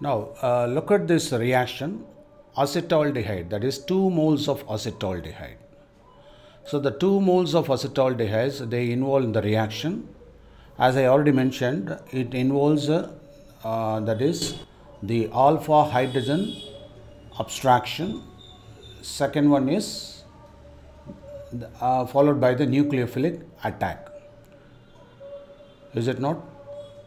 Now, look at this reaction, acetaldehyde, that is 2 moles of acetaldehyde. So, the 2 moles of acetaldehydes, they involve in the reaction. As I already mentioned, it involves, that is, the alpha hydrogen abstraction. Second one is followed by the nucleophilic attack. Is it not?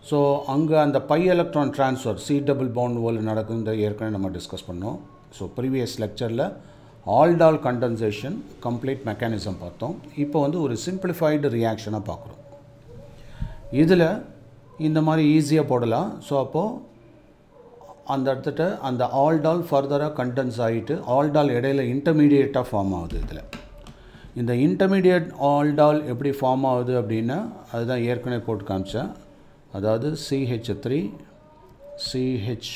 So, அங்கே அந்த pi electron transfer C double bond wall நடக்குது ஏற்கனவே நம்ம discuss பண்ணோம். So previous லெக்சரில் aldol condensation complete mechanism பார்த்தோம். இப்போ வந்து ஒரு சிம்பிளிஃபைடு ரியாக்ஷனாக பார்க்குறோம். இதில் இந்த மாதிரி ஈஸியாக போடலாம். ஸோ அப்போது அந்த இடத்துட்ட அந்த ஆல்டால் ஃபர்தராக கண்டென்ஸ் ஆகிட்டு ஆல்டால் இடையில இன்டர்மீடியேட்டாக ஃபார்ம் ஆகுது. இதில் இந்த இன்டர்மீடியேட் ஆல்டால் எப்படி ஃபார்ம் ஆகுது அப்படின்னா அதுதான் ஏற்கனவே போட்டு காமிச்சேன். அதாவது CH3 CH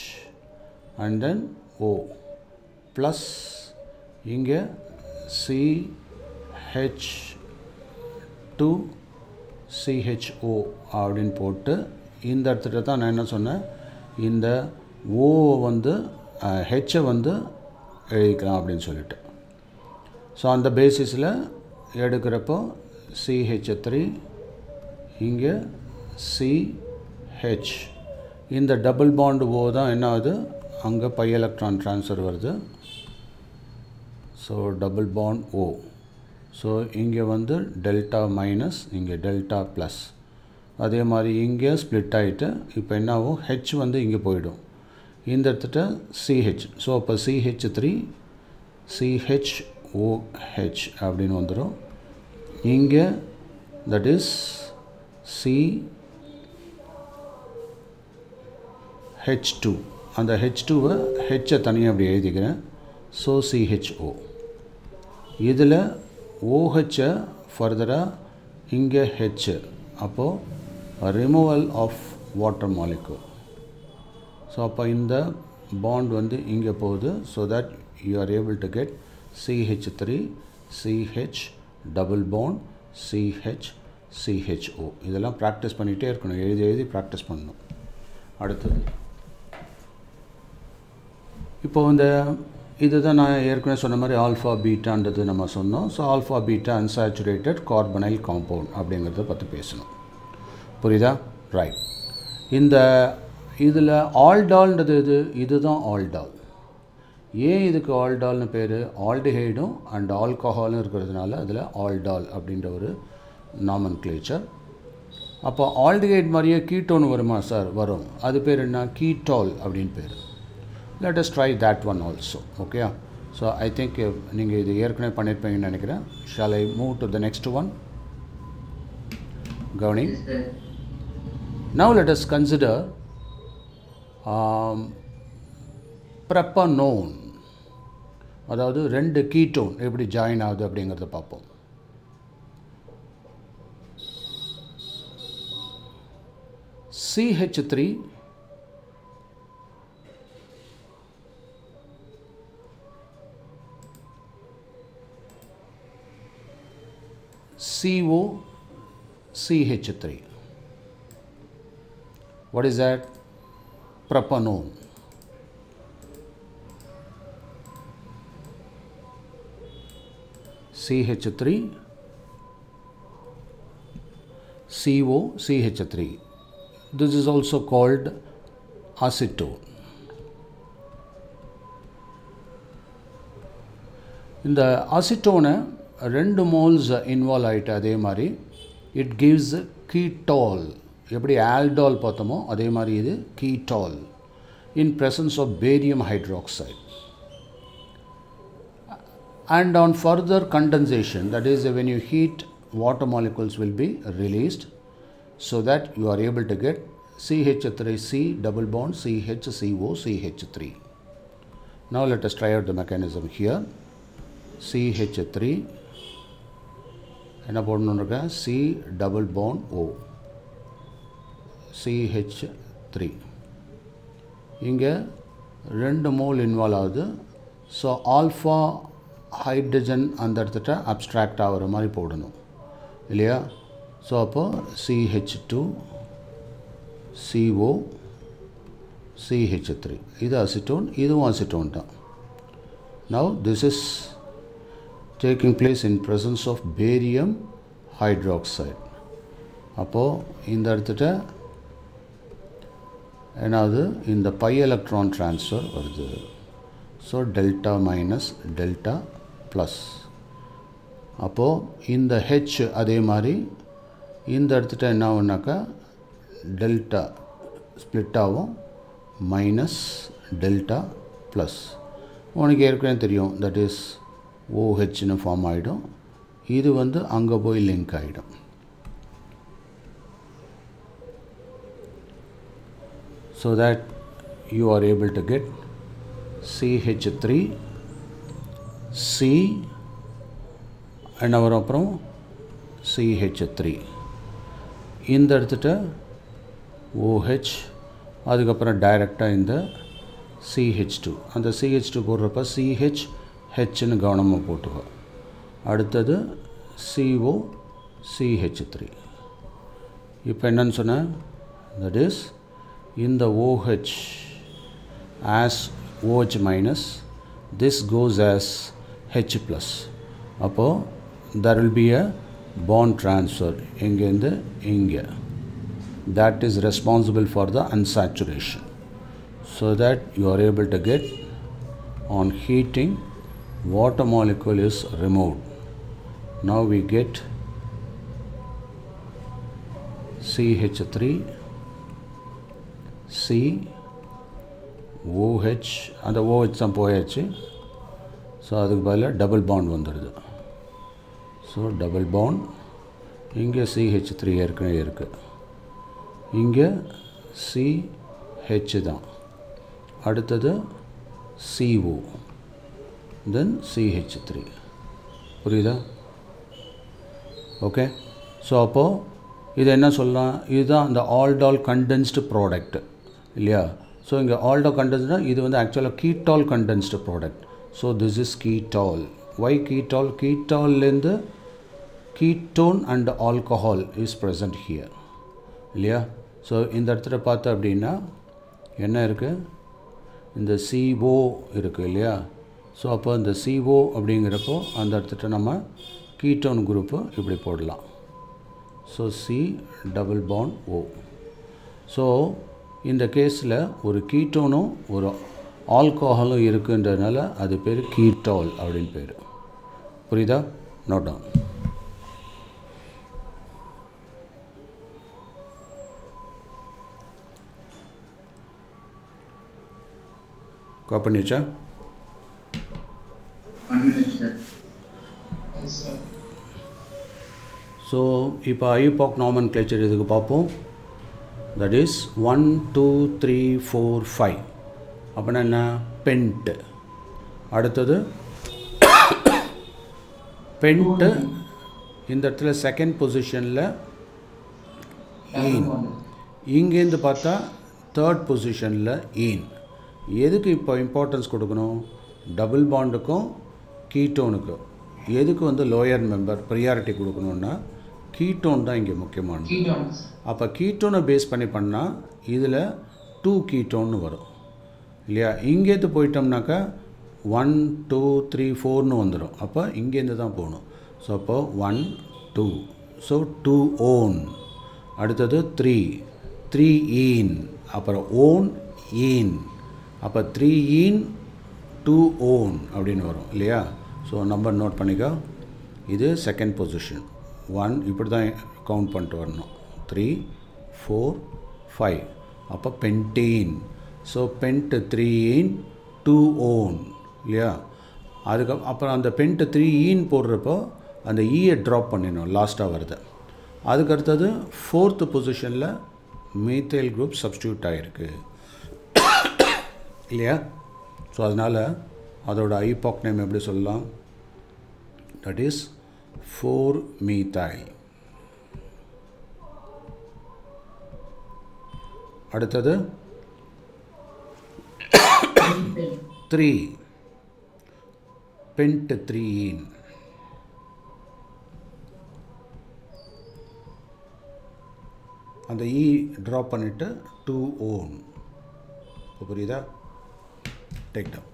and then O plus இங்கே CH2 CHO அப்படின்னு போட்டு இந்த இடத்துல தான் நான் என்ன சொன்னேன், இந்த O வந்து H வந்து எழுதிக்கலாம் அப்படின்னு சொல்லிட்டு. ஸோ அந்த பேசிஸில் எடுக்கிறப்போ CH3 இங்கே CH இந்த டபுள் பாண்ட் O தான் என்ன ஆகுது, அங்கே பை எலக்ட்ரான் ட்ரான்ஸ்ஃபர் வருது. So double bond O. So இங்கே வந்து டெல்டா மைனஸ், இங்கே டெல்டா ப்ளஸ். அதே மாதிரி இங்கே ஸ்ப்ளிட் ஆகிட்டு இப்போ என்ன ஆகும், H வந்து இங்கே போயிடும். இந்த இடத்துட்ட CH. ஸோ அப்போ CH3 CHOH அப்படின்னு வந்துடும். இங்கே தட் இஸ் CH2. அந்த H2வை ஹெச்சை தனியாக அப்படி எழுதிக்கிறேன். So CHO. இதில் OHஐ ஃபர்தராக இங்கே H. அப்போது removal of water molecule. So அப்போ இந்த பாண்ட் வந்து இங்கே போகுது. So that you are able to get CH3 CH double bond CH CHO. இதெல்லாம் ப்ராக்டிஸ் பண்ணிகிட்டே இருக்கணும், எழுதி ப்ராக்டிஸ் பண்ணணும். அடுத்தது இப்போது இந்த இதுதான் நான் ஏற்கனவே சொன்ன மாதிரி ஆல்ஃபா பீட்டான்றது நம்ம சொன்னோம். So alpha beta unsaturated carbonyl compound அப்படிங்கிறத பற்றி பேசணும். புரியுதா? ரைட். இந்த இதில் ஆல்டால்ன்றது இதுதான் ஆல்டால். ஏன் இதுக்கு ஆல்டால்னு பேர், ஆல்டிஹைடும் அண்ட் ஆல்கஹாலும் இருக்கிறதுனால அதில் ஆல்டால் அப்படின்ற ஒரு நாமன்க்ளேச்சர். அப்போ ஆல்டிஹைட் மாதிரியே கீட்டோன் வருமா சார்? வரும். அது பேர் என்ன, கீட்டால் அப்படின்னு பேர். Let us try that one also. Okay. So I think நீங்கள் இது ஏற்கனவே பண்ணியிருப்பீங்கன்னு நினைக்கிறேன். Shall I move to the next one? கவனி. Now let us consider propanone. அதாவது ரெண்டு கீட்டோன் எப்படி ஜாயின் ஆகுது அப்படிங்கிறத பார்ப்போம். CH3 CO CH3. What is that? Propanone. CH3 CO CH3. This is also called acetone. இந்த acetone ரெண்டு மோல்ஸ் இன்வால்வ் ஆகிட்டு அதே மாதிரி இட் கிவ்ஸ் கீட்டால். எப்படி ஆல்டால் பார்த்தோமோ அதே மாதிரி இது கீட்டால் இன் presence of barium hydroxide. And on further condensation, that is when you heat, water molecules will be released so that you are able to get CH3C double bond CHCO CH3. Now let us try out the mechanism here. CH3 என்ன போடணும்னு இருக்கேன், C double bond O CH3. இங்கே ரெண்டு mole involve ஆகுது. So alpha hydrogen அந்த இடத்துட்ட abstract ஆகிற மாதிரி போடணும் இல்லையா? ஸோ அப்போது CH2 CO CH3. இது acetone, இதுவும் acetone தான். Now this is taking place in presence of barium hydroxide. அப்போ இந்த இடத்துல என்னாவது இந்த pi electron transfer வருது. So delta minus delta plus. அப்போ இந்த H அதே மாதிரி இந்த இடத்துல என்ன ஆகும்னாக்கா டெல்டா ஸ்ப்ளிட் ஆகும் மைனஸ் டெல்டா ப்ளஸ். உனக்கு ஏற்கனவே தெரியும் தட் இஸ் OHன்னு ஃபார்ம் ஆகிடும். இது வந்து அங்கே போய் லிங்க் ஆகிடும். So that you are able to get CH3 C and our அப்புறம் CH3. இந்த இடத்துல OH அதுக்கப்புறம் டைரெக்டாக இந்த CH2 அந்த CH2 போடுறப்ப CH Hன்னு கவனமாக போட்டுக்கோ. அடுத்தது CO CH3. இப்போ என்னன்னு சொன்னேன் தட் இஸ் இந்த OH as OH minus this goes as H plus. அப்போது there will be a bond transfer இங்கேருந்து இங்கே. That is responsible for the unsaturation. So that you are able to get on heating water molecule is removed. Now we get CH3 C OH அந்த OH தான் போயாச்சு. So அதுக்கு பதிலாக double bond வந்துடுது. So double bond இங்கே CH3 ஏற்கனவே இருக்குது. இங்கே CH தான். அடுத்தது CO தென் CH3. புரியுதா? ஓகே. ஸோ அப்போது இது என்ன சொல்லலாம், இதுதான் அந்த ஆல்டால் கண்டென்ஸ்டு ப்ராடக்ட் இல்லையா? ஸோ இங்கே ஆல்டால் கண்டென்ஸ்னால் இது வந்து ஆக்சுவலாக ketol condensed product. So this is ketol. Why ketol? கீட்டால்லேருந்து ketone and alcohol is present here இல்லையா? ஸோ இந்த இடத்துல பார்த்தோம் அப்படின்னா என்ன இருக்குது, இந்த CO இருக்குது இல்லையா? ஸோ அப்போ இந்த CO அப்படிங்கிறப்போ அந்த இடத்துல நம்ம கீட்டோன் குரூப்பு இப்படி போடலாம். So C double bond O. So இந்த கேஸில் ஒரு கீட்டோனும் ஒரு ஆல்கஹாலும் இருக்குன்றதுனால அது பேர் கீட்டால் அப்படின்னு பேர். புரியுதா? Note down. பண்ணிச்சா? ஸோ இப்போ ஐயூபாக் நாமன்க்ளேச்சர் இதுக்கு பார்ப்போம். That is 1 2 3 4 5. அப்படின்னா என்ன? பென்ட்டு. அடுத்தது பென்ட்டு இந்த இடத்துல செகண்ட் பொசிஷனில் ஈன். இங்கேருந்து பார்த்தா தேர்ட் பொசிஷனில் ஈன். எதுக்கு இப்போ இம்பார்ட்டன்ஸ் கொடுக்கணும்? டபுள் பாண்டுக்கும் கீட்டோனுக்கும். எதுக்கு வந்து லோயர் மெம்பர் ப்ரியாரிட்டி கொடுக்கணுன்னா கீட்டோன் தான் இங்கே முக்கியமானது. அப்போ கீட்டோனை பேஸ் பண்ணி பண்ணால் இதில் 2 கீட்டோன்னு வரும் இல்லையா? இங்கேருந்து போயிட்டோம்னாக்கா 1 2 3 4ன்னு வந்துடும். அப்போ இங்கேருந்து தான் போகணும். ஸோ அப்போ 1 2. So 2 own. அடுத்தது 3 ஈன். அப்புறம் ஓன் ஈன். அப்போ 3 ஈன் 2 ஓன் அப்படின்னு வரும் இல்லையா? ஸோ நம்பர் நோட் பண்ணிக்கோ. இது செகண்ட் பொசிஷன். 1 இப்படி தான் கவுண்ட் பண்ணிட்டு வரணும். 3 4 5. அப்போ பென்டீன். ஸோ பென்ட் 3 ஈன் 2 ஓன் இல்லையா? அப்புறம் அந்த பென்ட் 3 ஈன் போடுறப்போ அந்த ஈயை ட்ராப் பண்ணிடணும், லாஸ்ட்டாக வருது. அதுக்கடுத்தது ஃபோர்த்து பொசிஷனில் மீத்தைல் குரூப் சப்ஸ்டியூட் ஆகிருக்கு இல்லையா? ஸோ அதனால் அதோட ஐபாக் நேம் எப்படி சொல்லலாம்? That is 4-methyl. அடுத்தது 3 pent 3ene. அந்த E ட்ராப் பண்ணிவிட்டு 2 own. இப்போ புரியுதா? Take down.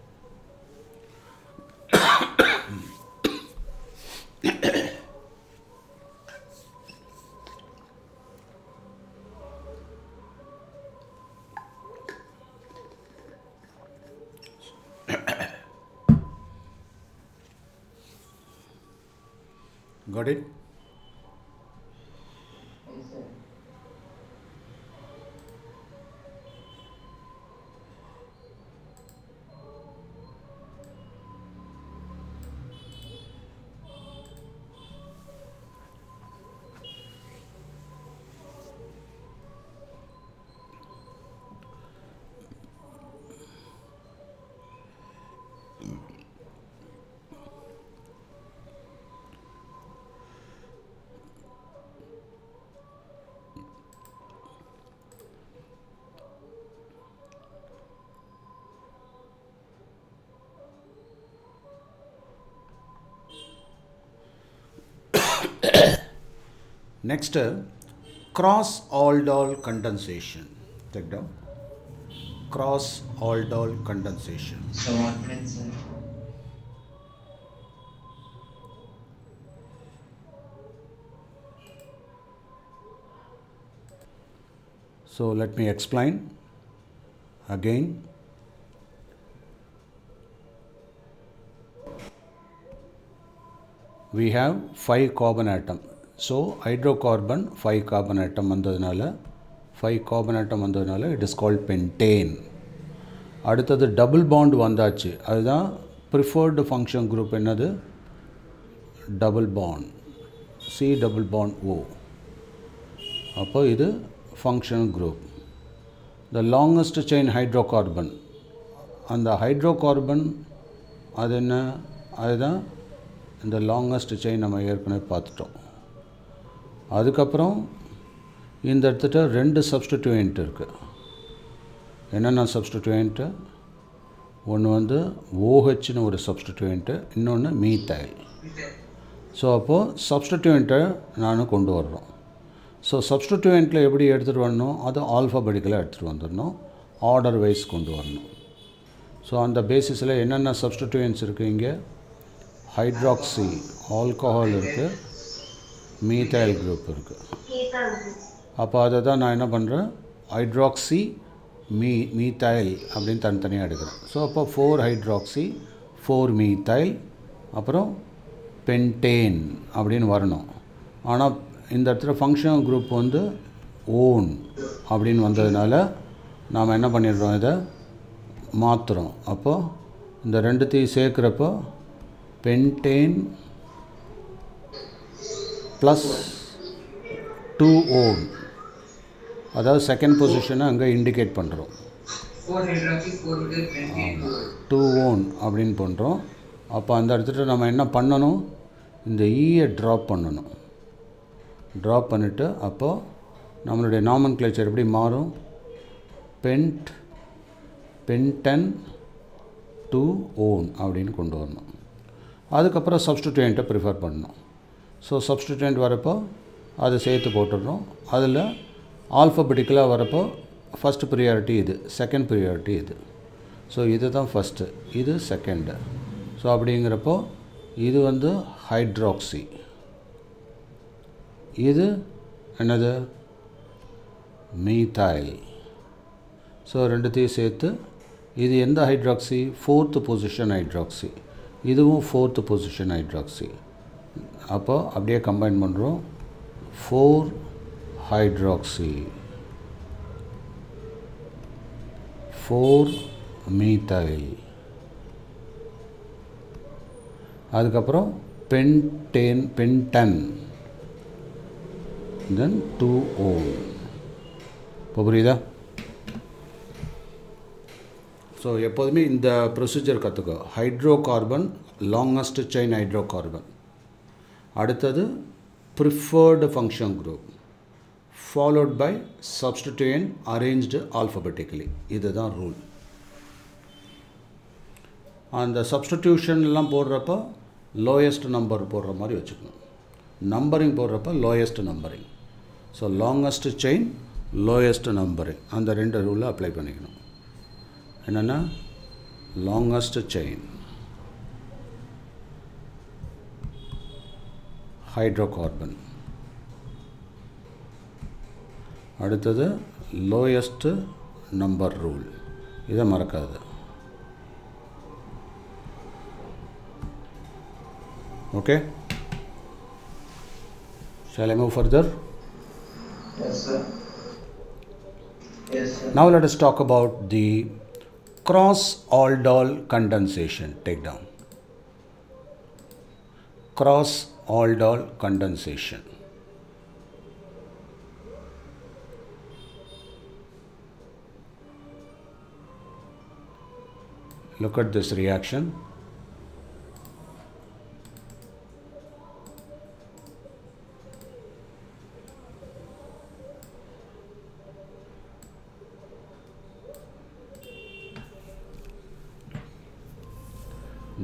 Got it? Yes, sir. Next, cross-aldol condensation. Take down. Cross-aldol condensation. So what means, sir? So let me explain again. We have 5 carbon atom. So hydrocarbon 5 carbon atom வந்ததுனால 5 carbon atom வந்ததுனால it is called pentane. அடுத்தது double bond வந்தாச்சு, அதுதான் preferred functional group. என்னது? Double bond, C double bond O. அப்போ இது function group. The longest chain hydrocarbon, அந்த hydrocarbon அது என்ன? அதுதான் இந்த லாங்கஸ்ட் செயின் நம்ம ஏற்கனவே பார்த்துட்டோம். அதுக்கப்புறம் இந்த இடத்துல 2 சப்ஸ்டிடியூயன்ட் இருக்குது. என்னென்ன சப்ஸ்டிடியூயன்ட்டு? ஒன்று வந்து OHன்னு ஒரு சப்ஸ்டிடியூயன்ட்டு, இன்னொன்று மீத்தைல். ஸோ அப்போது சப்ஸ்டிடியூயண்ட்டை நான் கொண்டு வர்றோம். ஸோ சப்ஸ்டிடியூயண்ட்டில் எப்படி எடுத்துகிட்டு வரணும்? அது ஆல்ஃபாபெட்டிக்கலாக எடுத்துகிட்டு வந்துடணும், ஆர்டர் வைஸ் கொண்டு வரணும். ஸோ அந்த பேசிஸில் என்னென்ன சப்ஸ்டிடியூயன்ட்ஸ் இருக்குது? இங்கே ஹைட்ராக்சி ஆல்கஹால் இருக்குது, மீத்தைல் குரூப் இருக்குது. அப்போ அதை தான் நான் என்ன பண்ணுறேன்? ஹைட்ராக்சி மீத்தைல் அப்படின்னு தனித்தனியாக எடுக்கிறேன். ஸோ அப்போ 4 ஹைட்ராக்சி 4 மீத்தைல் அப்புறம் பென்டேன் அப்படின்னு வரணும். ஆனால் இந்த இடத்துல ஃபங்க்ஷனல் குரூப் வந்து ஓன் அப்படின்னு வந்ததுனால நாம் என்ன பண்ணிடுறோம்? இதை மாற்றுறோம். அப்போது இந்த ரெண்டுத்தையும் சேர்க்குறப்போ பென்டேன் ப்ளஸ் 2 ஓன், அதாவது செகண்ட் பொசிஷனை அங்கே இண்டிகேட் பண்ணுறோம். 2 ஓன் அப்படின்னு பண்ணுறோம். அப்போ அந்த இடத்துல நம்ம என்ன பண்ணணும்? இந்த ஈயை ட்ராப் பண்ணணும். ட்ராப் பண்ணிவிட்டு அப்போது நம்மளுடைய நாமன்க்ளேச்சர் எப்படி மாறும்? பென்டன் 2 ஓன் அப்படின்னு கொண்டு வரணும். அதுக்கப்புறம் சப்ஸ்டிடியூயண்ட்டை ப்ரிஃபர் பண்ணணும். ஸோ சப்ஸ்டிடியூயண்ட் வரப்போ அதை சேர்த்து போட்டுடுறோம். அதில் ஆல்ஃபபெட்டிக்கலாக வரப்போ ஃபஸ்ட் ப்ரியாரிட்டி இது, செகண்ட் ப்ரியாரிட்டி இது. ஸோ இது தான் ஃபஸ்ட்டு, இது செகண்டு. ஸோ அப்படிங்கிறப்போ இது வந்து ஹைட்ராக்சி, இது என்னது? மீத்தைல். ஸோ ரெண்டுத்தையும் சேர்த்து இது எந்த ஹைட்ராக்சி? 4th பொசிஷன் ஹைட்ராக்சி, இதுவும் 4th பொசிஷன் ஹைட்ராக்சி. அப்போ அப்படியே கம்பைன் பண்ணுறோம். 4 ஹைட்ராக்சி 4 மீத்தைல், அதுக்கப்புறம் பென்டன் தென் 2 ஓன். இப்போ புரியுதா? ஸோ எப்போதுமே இந்த ப்ரொசீஜர் கற்றுக்கோ. ஹைட்ரோகார்பன் லாங்கஸ்ட் செயின் ஹைட்ரோகார்பன், அடுத்தது preferred functional group, followed by substituent arranged alphabetically. இதுதான் ரூல். அந்த சப்ஸ்டிடியூஷன்லாம் போடுறப்போ லோயஸ்ட் நம்பர் போடுற மாதிரி வச்சுக்கணும். நம்பரிங் போடுறப்போ lowest numbering. So longest chain lowest numbering, அந்த 2 ரூலில் அப்ளை பண்ணிக்கணும். என்னன்னா longest chain hydrocarbon. அடுத்தது lowest number rule. இதை மறக்காது. Okay? Shall I move further? Yes, sir. Yes, sir. Now let us talk about the cross-Aldol condensation. Take down. Cross-Aldol condensation. Look at this reaction.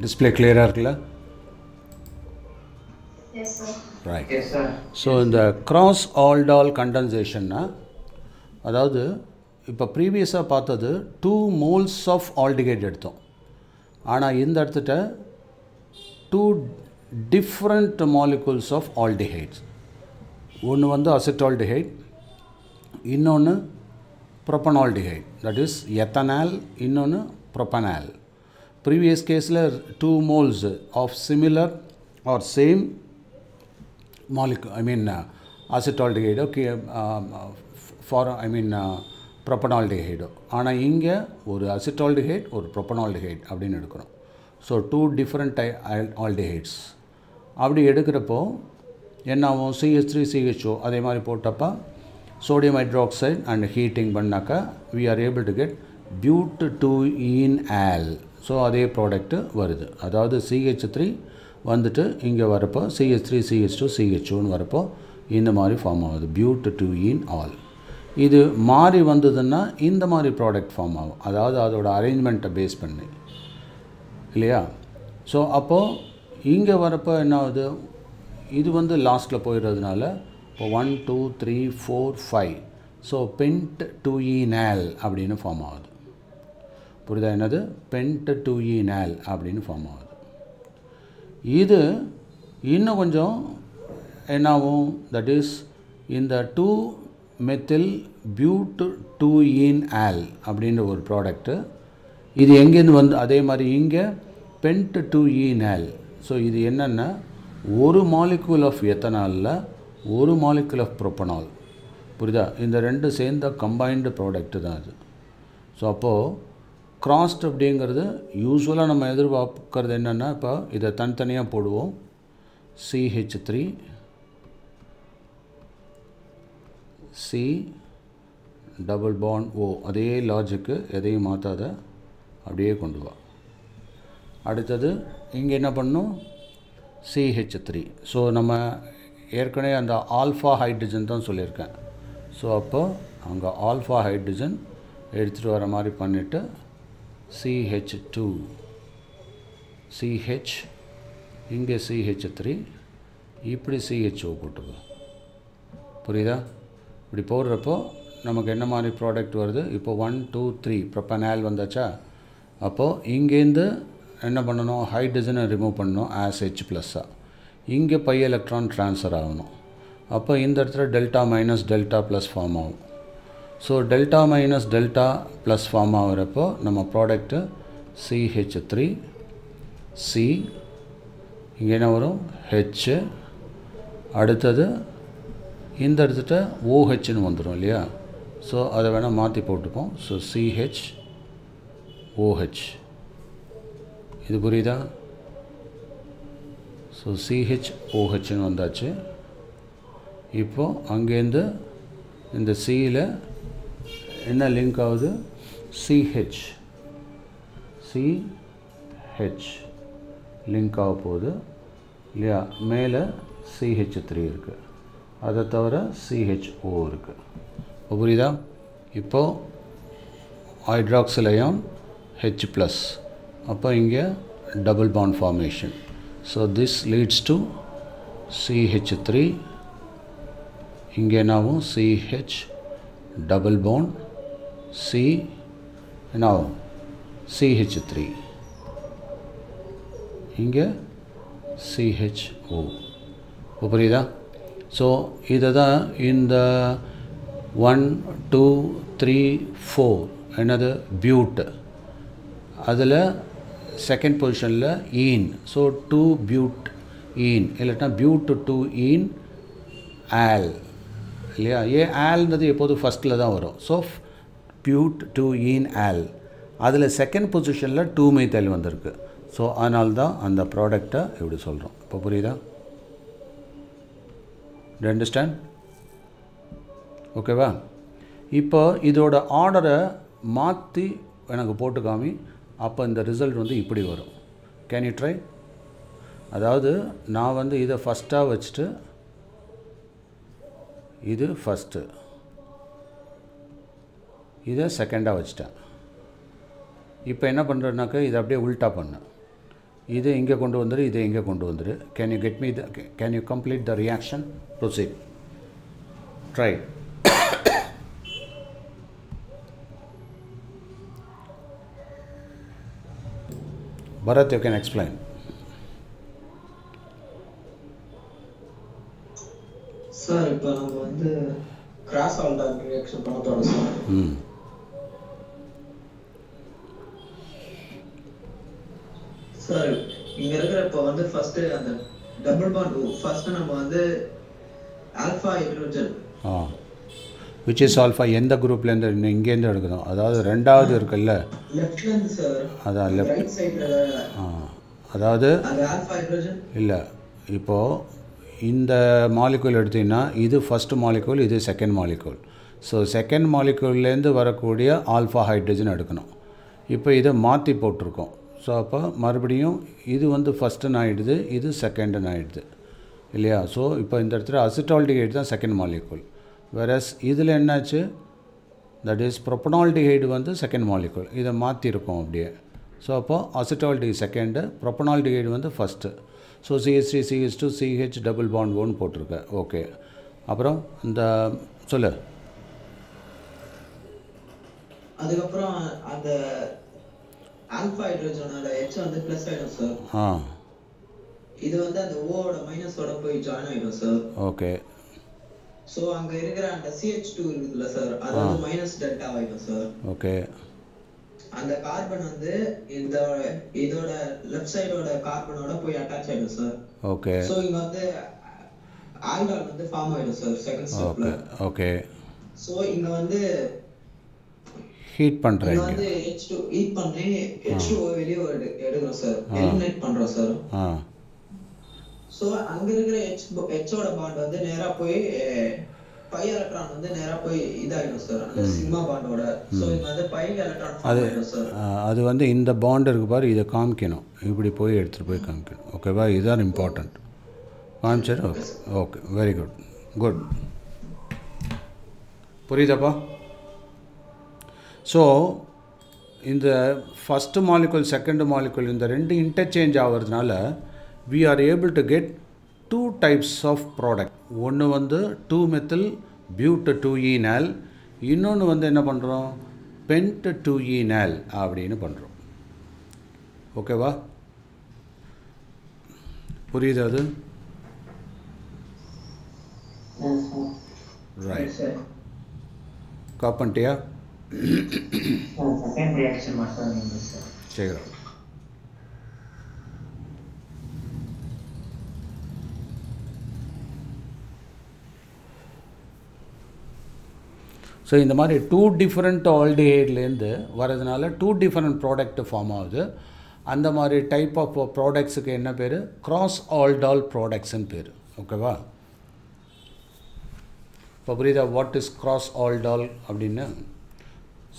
Display clear இருக்குல்ல? Yes, sir. Right. Yes, sir. So இந்த cross-Aldol condensation அதாவது இப்போ ப்ரீவியஸாக பார்த்தது 2 moles of aldehyde எடுத்தோம். ஆனால் இந்த இடத்துல 2 different molecules ஆஃப் ஆல்டிஹைட்ஸ். ஒன்று வந்து அசிட்டால்டிஹைட், இன்னொன்று ப்ரொப்பனால்டிஹைட், தட் இஸ் எத்தனால், இன்னொன்று propanol. Previous case 2 moles of similar or same molecule, I mean acetaldehyde, okay, for I mean propanaldehyde. ஆனால் இங்கே ஒரு acetaldehyde ஒரு propanaldehyde அப்படின்னு எடுக்கிறோம். ஸோ 2 different aldehydes அப்படி எடுக்கிறப்போ என்ன ஆகும், CH3CHO அதே மாதிரி போட்டப்போ sodium hydroxide and heating பண்ணாக்கா we are able to get but2enal. So அதே ப்ராடக்ட்டு வருது. அதாவது CH3 வந்துட்டு இங்கே வரப்போ CH3CH2CHOன்னு வரப்போ இந்த மாதிரி ஃபார்ம் ஆகுது, but2enal. இது மாறி வந்ததுன்னா இந்த மாதிரி ப்ராடக்ட் ஃபார்ம் ஆகும், அதாவது அதோட அரேஞ்ச்மெண்ட்டை பேஸ் பண்ணி, இல்லையா? ஸோ அப்போது இங்கே வரப்போ என்ன ஆகுது, இது வந்து லாஸ்ட்டில் போயிடுறதுனால இப்போ 1 2 3 4 5 ஸோ pent2enal அப்படின்னு ஃபார்ம் ஆகுது. புரியுதா? என்னது pent2enal அப்படின்னு ஃபார்ம் ஆகுது. இது இன்னும் கொஞ்சம் என்னாகும், தட் இஸ் இந்த 2-methyl but2enal அப்படின்ற ஒரு ப்ராடக்ட்டு இது எங்கேருந்து வந்து அதே மாதிரி இங்கே pent2enal. ஸோ இது என்னென்னா ஒரு மாலிக்யூல் ஆஃப் எத்தனாலில் ஒரு மாலிக்யூல் ஆஃப் ப்ரோப்பனால். புரியுதா? இந்த ரெண்டு சேர்ந்த கம்பைன்டு ப்ராடக்ட்டு தான் அது. ஸோ அப்போது கிராஸ்ட் அப்படிங்கிறது யூஸ்வலாக நம்ம எதிர்பார்க்கறது என்னென்னா, இப்போ இதை தனித்தனியாக போடுவோம். CH3 C double bond O, அதே லாஜிக்கு, எதையும் மாற்றாத அப்படியே கொண்டு வா. அடுத்தது இங்கே என்ன பண்ணணும், CH3. ஸோ நம்ம ஏற்கனவே அந்த ஆல்ஃபா ஹைட்ரஜன் தான் சொல்லியிருக்கேன். ஸோ அப்போ அங்கே ஆல்ஃபா ஹைட்ரஜன் எடுத்துகிட்டு வர மாதிரி பண்ணிவிட்டு CH2 CH இங்கே CH3 இப்படி CHO போட்டுக்கோ. புரியுதா? இப்படி போடுறப்போ நமக்கு என்ன மாதிரி ப்ராடக்ட் வருது, இப்போ 1 2 3 ப்ரொப்பனால் வந்தாச்சா. அப்போது இங்கேருந்து என்ன பண்ணணும், ஹைட்ரஜனை ரிமூவ் பண்ணணும் ஆஸ் H+. இங்கே பை எலக்ட்ரான் ட்ரான்ஸ்ஃபர் ஆகணும். அப்போ இந்த இடத்துல delta minus delta plus form ஆகும். So delta minus delta plus form ஆகிறப்போ நம்ம ப்ராடக்ட்டு CH3 C இங்கே என்ன வரும் H, அடுத்தது இந்த இடத்துல OHன்னு வந்துடும் இல்லையா. ஸோ அதை வேணால் மாற்றி போட்டுப்போம். So CH OH. இது புரியுதா? ஸோ CH OHன்னு வந்தாச்சு. இப்போது அங்கேருந்து இந்த Cயில் என்ன லிங்க் ஆகுது, CH லிங்க் ஆக போகுது இல்லையா. மேலே CH3 இருக்குது, அதை தவிர CHO இருக்குது. புரியுதா? இப்போது ஹைட்ராக்சில் அயான் H+, அப்போ இங்கே double bond formation. So this leads to CH3, இங்கே என்னாகும் CH டபுள் பாண்ட் C என்னாகும் CH3 இங்கே CHO புரியுதா? ஸோ இதை தான் இந்த 1 2 3 4 என்னது பியூட், அதில் செகண்ட் பொசிஷனில் ஈன். ஸோ 2 பியூட் ஈன் இல்லைன்னா பியூட் 2 ஈன் ஆல் இல்லையா? ஆல்ன்றது எப்போதும் ஃபஸ்ட்டில் தான் வரும். ஸோ பியூட் 2 ஈன் ஆல், அதில் செகண்ட் பொசிஷனில் 2 மெத்தில் வந்திருக்கு. ஸோ அதனால தான் அந்த ப்ராடக்டை இப்படி சொல்கிறோம். இப்போ புரியுதா? To understand? ஓகேவா? இப்போ இதோட ஆர்டரை மாற்றி எனக்கு போட்டு காமி, அப்போ இந்த ரிசல்ட் வந்து இப்படி வரும். Can you try? அதாவது நான் வந்து இதை ஃபஸ்ட்டாக வச்சுட்டு இது ஃபஸ்ட்டு, இதை செகண்டாக வச்சுட்டேன். இப்போ என்ன பண்ணுறேன்னாக்கா இதை அப்படியே உல்ட்டா பண்ணேன். இதை இங்கே கொண்டு வந்துரு, இதை இங்கே கொண்டு வந்துரு. Can you get me can you complete the reaction? Proceed. Try. Bharat, you can explain. Sir இப்போ நம்ம வந்து கிராஸ் ஆல்டர் ரியாக்ஷன் பண்ண போறோம் சார். சார் இங்க இருக்கிற இப்போ வந்து ஃபர்ஸ்ட் அந்த டபுள் பாண்ட் ஃபர்ஸ்ட் நம்ம வந்து alpha hydrogen which is alpha எந்த குரூப்லேருந்து இங்கேருந்து எடுக்கணும்? அதாவது ரெண்டாவது இருக்குல்ல, லெஃப்ட்லேருந்து சார், அதான் ரைட் லெஃப்ட். சைடில் அதாவது அந்த ஆல்ஃபா ஹைட்ரோஜன் இல்லை, இப்போது இந்த மாலிகூல் எடுத்திங்கன்னா இது ஃபஸ்ட்டு மாலிகூல், இது செகண்ட் மாலிகூல். ஸோ செகண்ட் மாலிகூல்லேருந்து வரக்கூடிய ஆல்ஃபா ஹைட்ரஜன் எடுக்கணும். இப்போ இதை மாற்றி போட்டிருக்கோம். ஸோ அப்போ மறுபடியும் இது வந்து ஃபஸ்ட்டுன்னு ஆகிடுது, இது செகண்டுன்னு ஆகிடுது இல்லையா? ஸோ இப்போ இந்த இடத்துல அசிட்டால்டிஹைடு தான் செகண்ட் மாலிகூல். வேறஸ் இதில் என்னாச்சு, தட் இஸ் ப்ரொப்பனால்டிஹைடு வந்து செகண்ட் மாலிகூல். இதை மாற்றிருக்கோம் அப்படியே. ஸோ அப்போ அசிட்டால்டிஹைடு செகண்டு, ப்ரொப்பனால்டிஹைடு வந்து first. So CH3 CH2 CH double bond 1 போட்டிருக்க. ஓகே, அப்புறம் இந்த சொல்லு. அதுக்கப்புறம் அந்த ஆல்ஃபா ஹைட்ரோஜனோட H வந்து ப்ளஸ் ஆயிடும் சார். இது வந்து அந்த O ஓட மைனஸோட போய் ஜாயின் ஆயிடும் சார். ஓகே. சோ அங்க இருக்கிற அந்த CH2 இருக்குல்ல சார், அது வந்து மைனஸ் டெல்டா ஆயிடும் சார். ஓகே. அந்த கார்பன் வந்து இதோட லெஃப்ட் சைடோட கார்பனோட போய் அட்டாச் ஆயிடும் சார். ஓகே. சோ இங்க வந்து ஆல்டால் வந்து ஃபார்ம் ஆயிடும் சார் செகண்ட் ஸ்டெப்ல. ஓகே. சோ இங்க வந்து ஹீட் பண்றீங்க. இங்க வந்து H2 ஹீட் பண்ணி H2O வெளிய எடுக்கிறோம் சார், எலிமினேட் பண்றோம் சார். சோ அங்க இருக்கிற H ஓட பாண்ட் வந்து நேரா போய் பை எலக்ட்ரான் வந்து நேரா போய் இதாயிடும் சார் அந்த சிக்மா பாண்டோட. சோ இங்க வந்து பை எலக்ட்ரான் ஃபார்ம் ஆயிடும் சார். அது வந்து இந்த பாண்ட் இருக்கு பாரு, இதை காமிக்கணும். இப்படி போய் எடுத்துகிட்டு போய் காமிக்கணும். ஓகேவா? இதுதான் இம்பார்ட்டண்ட். காமிச்சார். Okay. Okay, very good. Good. புரியுதாப்பா? ஸோ இந்த ஃபஸ்ட்டு மாலிகுல் செகண்ட் மாலிகுல் இந்த ரெண்டு இன்டர்சேஞ்ச் ஆகிறதுனால we are able to get two types of product. ஒன்று வந்து 2-methyl-but-2-enal, இன்னொன்று வந்து என்ன பண்ணுறோம், pent-2-enal அப்படின்னு பண்ணுறோம். ஓகேவா? புரியுது அது? ரைட். காப்பன்ட்டியா? செகண்ட் ரியாக்ஷன் மட்டும் சார். சரி. ஸோ இந்த மாதிரி 2 டிஃப்ரெண்ட் ஆல்டிஹைட்லேருந்து வரதுனால 2 டிஃப்ரெண்ட் ப்ராடக்ட் ஃபார்ம் ஆகுது. அந்த மாதிரி டைப் ஆஃப் ப்ராடக்ட்ஸுக்கு என்ன பேர்? கிராஸ் ஆல்டால் ப்ராடக்ட்ஸ்ன்னு பேர். ஓகேவா? இப்போ புரியுதா வாட் இஸ் கிராஸ் ஆல்டால் அப்படின்னு?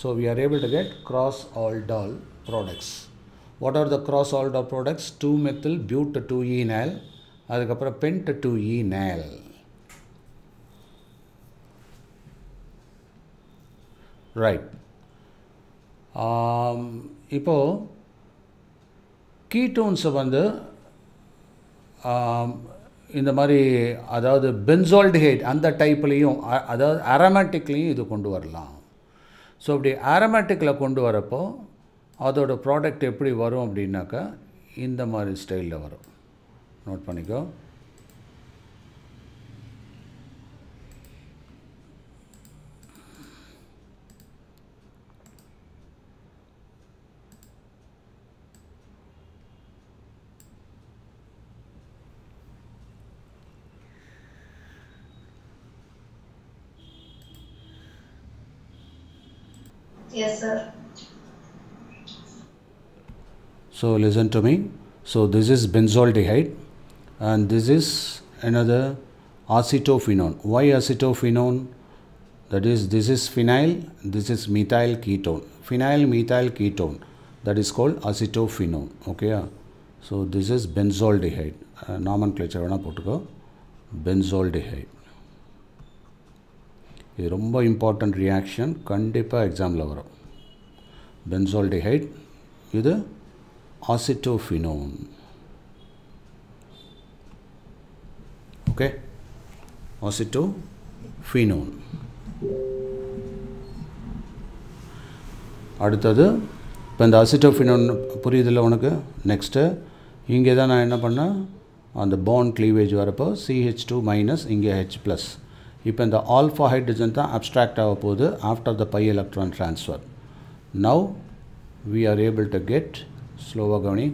So we are able to get cross aldol products. What are the cross aldol products? 2-methyl-but-2-enal, அதுக்கப்புறம் pent-2-enal. ரைட். இப்போது கீட்டோன்ஸை வந்து இந்த மாதிரி அதாவது பென்சால்டிஹைட் அந்த டைப்லேயும் அதாவது அரோமேட்டிக்லேயும் இது கொண்டு வரலாம். ஸோ அப்படி அரோமேட்டிக்கில் கொண்டு வரப்போ அதோட ப்ராடக்ட் எப்படி வரும் அப்படின்னாக்கா இந்த மாதிரி ஸ்டைலில் வரும். நோட் பண்ணிக்கோ. Yes, sir. So listen to me. So this is benzaldehyde and this is another acetophenone. Why acetophenone? That is, this is phenyl, this is methyl ketone. Phenyl methyl ketone, that is called acetophenone. Okay. So this is benzaldehyde. Nomenclature வேணா போட்டுக்கோ. Benzaldehyde. இது ரொம்ப important reaction, கண்டிப்பாக எக்ஸாமில் வரும். Benzaldehyde, இது acetophenone. Okay, acetophenone. அடுத்தது இப்போ இந்த acetophenone புரியுதில்ல உனக்கு? நெக்ஸ்ட்டு இங்கே தான் நான் என்ன பண்ணேன், அந்த பாண்ட் க்ளீவேஜ் வரப்போ CH2 மைனஸ் இங்கே H+. இப்போ இந்த ஆல்ஃபா ஹைட்ரஜன் தான் அப்ஸ்ட்ராக்ட் ஆக போகுது after the pi electron transfer. Now we are able to get, ஸ்லோவாக கவனி,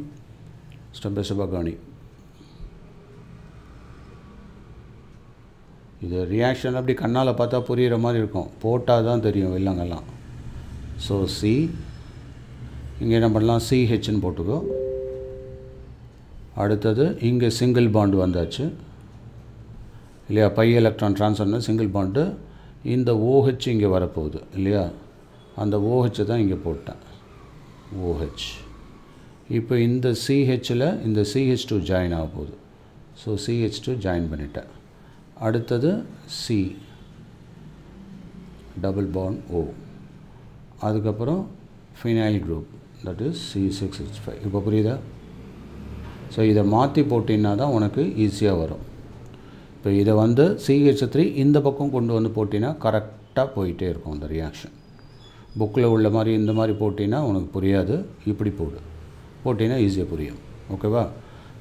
ஸ்டெப் பை ஸ்டெப்பாக கவனி. இது ரியாக்ஷன் அப்படி கண்ணால் பார்த்தா புரிகிற மாதிரி இருக்கும், போட்டால் தான் தெரியும் இல்லைங்கெல்லாம். ஸோ சி, இங்கே என்ன பண்ணலாம், CHன்னு போட்டுக்கோ. அடுத்தது இங்கே சிங்கிள் பாண்டு வந்தாச்சு இல்லையா, பை எலக்ட்ரான் ட்ரான்ஸ்ஃபர்னா சிங்கிள் பாண்டு. இந்த OH இங்கே வரப்போகுது இல்லையா, அந்த OH தான் இங்கே போட்டேன், OH. இப்போ இந்த CHல் இந்த CH2 ஜாயின் ஆக போகுது. ஸோ CH2 ஜாயின் பண்ணிட்டேன். அடுத்தது C டபுள் பாண்ட் O. அதுக்கப்புறம் phenyl group, that is C6H5. இப்போ புரியுதா? ஸோ இதை மாற்றி போட்டின்னா தான் உனக்கு ஈஸியாக வரும். இப்போ இதை வந்து CH3 இந்த பக்கம் கொண்டு வந்து போட்டினா கரெக்டாக போயிட்டே இருக்கும் அந்த ரியாக்ஷன். புக்கில் உள்ள மாதிரி இந்த மாதிரி போட்டினா உனக்கு புரியாது, இப்படி போட்டினா ஈஸியாக புரியும். ஓகேவா?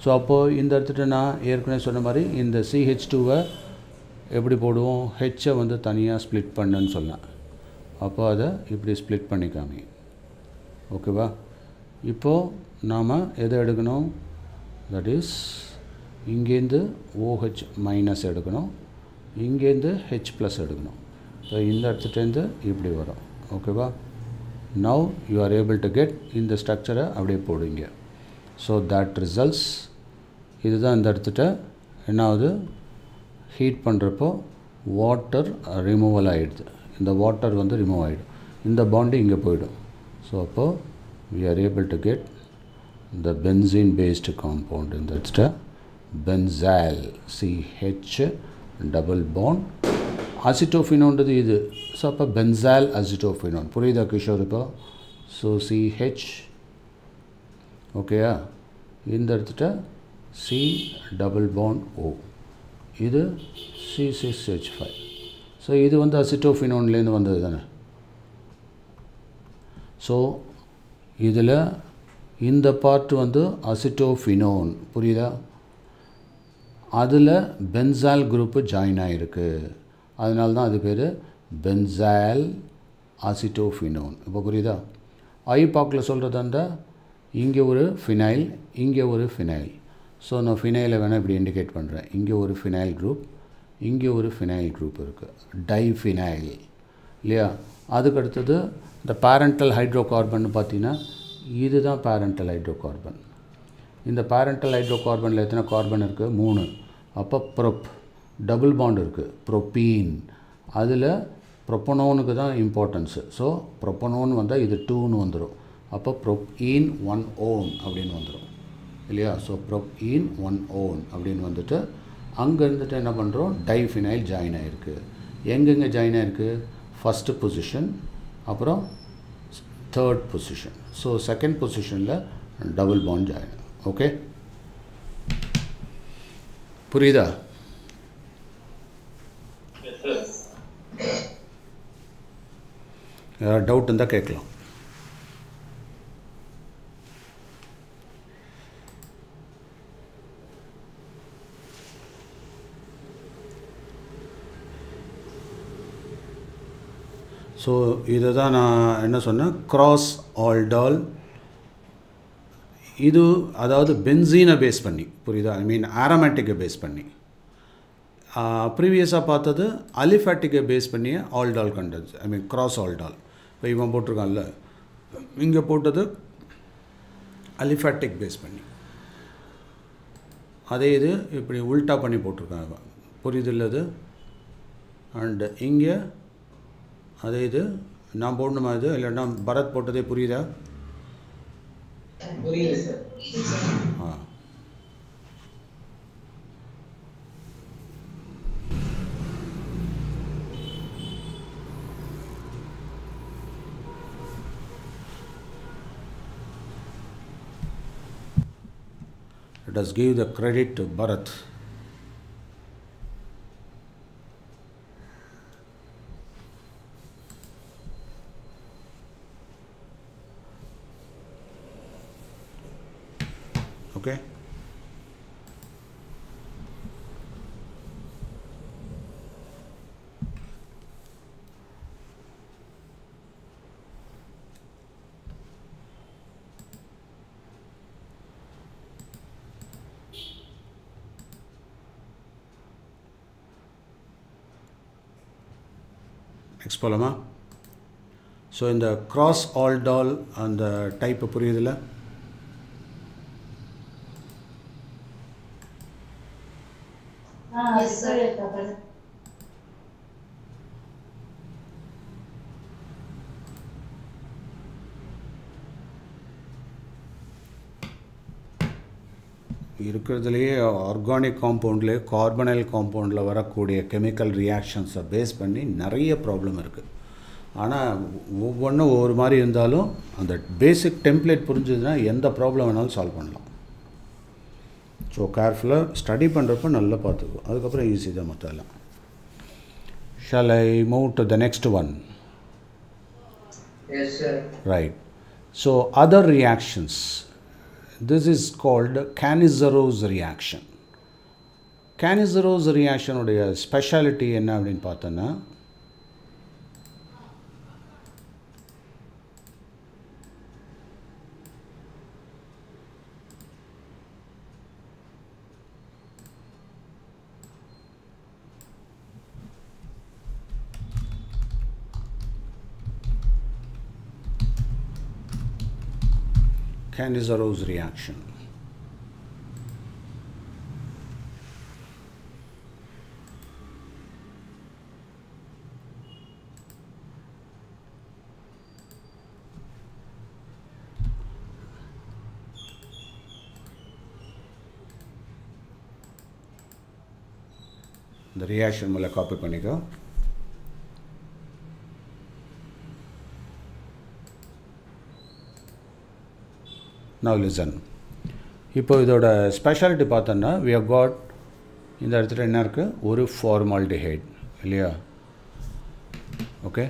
ஸோ அப்போது இந்த இடத்துல நான் ஏற்கனவே சொன்ன மாதிரி இந்த CH2வை எப்படி போடுவோம், ஹெச்சை வந்து தனியாக ஸ்ப்ளிட் பண்ணுன்னு சொன்னேன். அப்போ அதை இப்படி ஸ்ப்ளிட் பண்ணிக்காமி. ஓகேவா? இப்போது நாம் எதை எடுக்கணும், தட் இஸ் இங்கேருந்து OH மைனஸ் எடுக்கணும், இங்கேருந்து H ப்ளஸ் எடுக்கணும். ஸோ இந்த இடத்துலேருந்து இப்படி வரும். ஓகேவா? Now you are able to get இந்த ஸ்ட்ரக்சரை அப்படியே போடுங்க. ஸோ தட் ரிசல்ட்ஸ், இதுதான் இந்த இடத்துட்ட என்ன ஆகுது, ஹீட் பண்ணுறப்போ வாட்டர் ரிமூவல் ஆகிடுது. இந்த வாட்டர் வந்து ரிமூவ் ஆகிடும், இந்த பாண்டு இங்கே போயிடும். ஸோ அப்போது we are able to get the benzene based compound in that benzal, CH double bond. acetophenone இது. ஸோ அப்போ benzal acetophenone புரியுதா கிஷோர்? இப்போ ஸோ CH, ஓகேயா, இந்த இடத்துட்ட C double bond O, இது C6H5. ஸோ இது வந்து acetophenone வந்தது தானே. ஸோ இதில் இந்த பார்ட் வந்து acetophenone, புரியுதா? அதில் பென்சால் குரூப்பு ஜாயின் ஆகிருக்கு, அதனால தான் அது பேர் பென்சால் acetophenone. இப்போ புரியுதா? ஐபாக்கில் சொல்கிறதா இருந்தால் இங்கே ஒரு ஃபினைல், இங்கே ஒரு ஃபினைல். ஸோ நான் ஃபினைலை வேணால் இப்படி இண்டிகேட் பண்ணுறேன். இங்கே ஒரு ஃபினைல் குரூப், இங்கே ஒரு ஃபினைல் குரூப் இருக்குது, டைஃபினைல் இல்லையா. அதுக்கடுத்தது இந்த பேரண்டல் ஹைட்ரோகார்பன் பார்த்தீங்கன்னா இதுதான் பேரண்டல் ஹைட்ரோகார்பன். இந்த பேரண்டல் ஹைட்ரோகார்பனில் எத்தனை கார்பன் இருக்குது, 3. அப்போ ப்ரொப் டபுள் பாண்ட் இருக்குது, ப்ரோப்பீன். அதில் ப்ரொப்பனோனுக்கு தான் இம்பார்ட்டன்ஸு. ஸோ ப்ரொப்பனோன் வந்தால் இது 2ன்னு வந்துடும். அப்போ ப்ரோப்பீன் 1 own அப்படின்னு வந்துடும் இல்லையா. ஸோ ப்ரோப்பீன் 1 own அப்படின்னு வந்துட்டு அங்கே இருந்துட்டு என்ன பண்ணுறோம், டைஃபினைல் ஜாயின் ஆகிருக்கு. எங்கெங்கே ஜாயின் ஆகிருக்கு, ஃபஸ்ட்டு பொசிஷன், அப்புறம் தேர்ட் பொசிஷன். ஸோ செகண்ட் பொசிஷனில் டபுள் பாண்ட் ஜாயின். ஓகே, புரியுதா? யாராவது டவுட் இருந்தால் கேட்கலாம். ஸோ இதை தான் நான் என்ன சொன்னேன், கிராஸ் ஆல்டால். இது அதாவது பென்சீனை பேஸ் பண்ணி, புரியுதா, ஐ மீன் ஆரோமேட்டிக்கை பேஸ் பண்ணி. ப்ரீவியஸாக பார்த்தது அலிஃபேட்டிக்கை பேஸ் பண்ணிய ஆல்டால் கண்டது, ஐ மீன் கிராஸ் ஆல்டால். இப்போ இவன் போட்டிருக்கான்ல, இங்கே போட்டது அலிஃபேட்டிக் பேஸ் பண்ணி. அதே இது இப்படி உல்ட்டா பண்ணி போட்டிருக்காங்க, புரியுது இல்லை அது. அண்டு இங்கே அதே இது நான் போடணுமா இது, இல்லைன்னா பரத் போட்டதே புரியுதா? புரியுது sir. Let us give the credit to Bharat. Okay. Next போலாமா? ஸோ இந்த கிராஸ் ஆல்டால் அந்த டைப்பு புரியுதில்ல? இருக்கிறதுலையே ஆர்கானிக் காம்பவுண்ட்லேயே கார்பனைல் காம்பவுண்டில் வரக்கூடிய கெமிக்கல் ரியாக்ஷன்ஸை பேஸ் பண்ணி நிறைய ப்ராப்ளம் இருக்குது. ஆனால் ஒவ்வொன்றும் ஒவ்வொரு மாதிரி இருந்தாலும் அந்த பேசிக் டெம்ப்ளேட் புரிஞ்சதுன்னா எந்த ப்ராப்ளம் வேணாலும் சால்வ் பண்ணலாம். ஸோ கேர்ஃபுல்லாக ஸ்டடி பண்ணுறப்ப நல்லா பார்த்துக்குவோம், அதுக்கப்புறம் ஈஸி தான் மற்ற எல்லாம். Shall I move to the next one? Yes, sir. Right. So other reactions. This is called Cannizzarose reaction. Cannizzarose reaction உடைய ஸ்பெஷாலிட்டி என்ன அப்படின்னு பார்த்தோன்னா, Cannizzarose reaction. The reaction மேலே காப்பி பண்ணிக்கோ. Now listen. இப்போ இதோட ஸ்பெஷாலிட்டி பார்த்தோன்னா, we have got இந்த இடத்துல என்ன இருக்குது, ஒரு ஃபார்மால்டிஹைட் இல்லையா? ஓகே,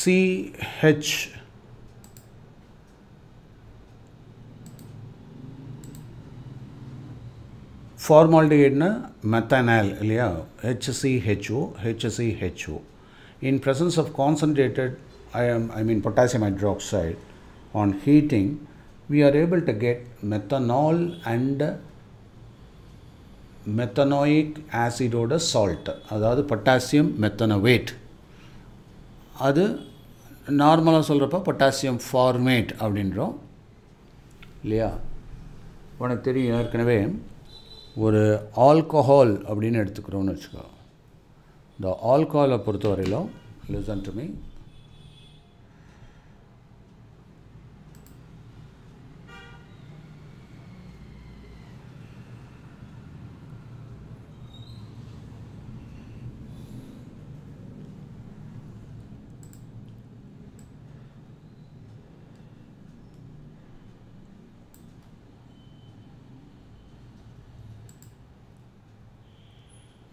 CH ஃபார்மால்டிஹைட்னா மெத்தனால் இல்லையா? HCHO, HCHO. In presence of concentrated potassium hydroxide on heating, we are able to get methanol and methanoic ஆசிடோட சால்ட், அதாவது பொட்டாசியம் மெத்தனோவேட். அது நார்மலாக சொல்கிறப்ப பொட்டாசியம் ஃபார்மேட் அப்படின்றோம் இல்லையா? உனக்கு தெரியும், ஏற்கனவே ஒரு ஆல்கஹால் அப்படின்னு எடுத்துக்கிறோன்னு வச்சுக்கோ. இந்த ஆல்கஹாலை பொறுத்த வரையிலும், லிசன் டு மீ,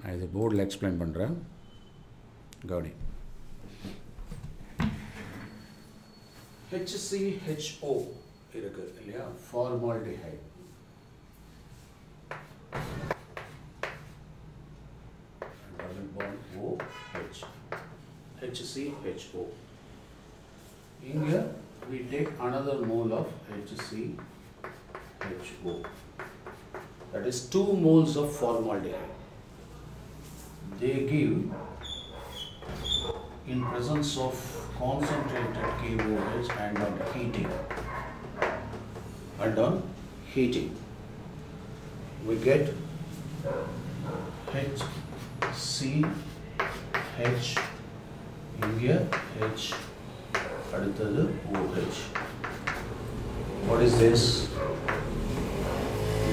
நான் இது போர்டில் எக்ஸ்பிளைன் பண்ணுறேன், கவனி. HCHO இருக்கு இல்லையா, formaldehyde. Double bond OH, HCHO. இங்க we take another mole of HCHO. That is 2 moles of formaldehyde. They give, in presence of concentrated KOH and on heating, we get HCH, here H, அடுத்தது OH. What is this?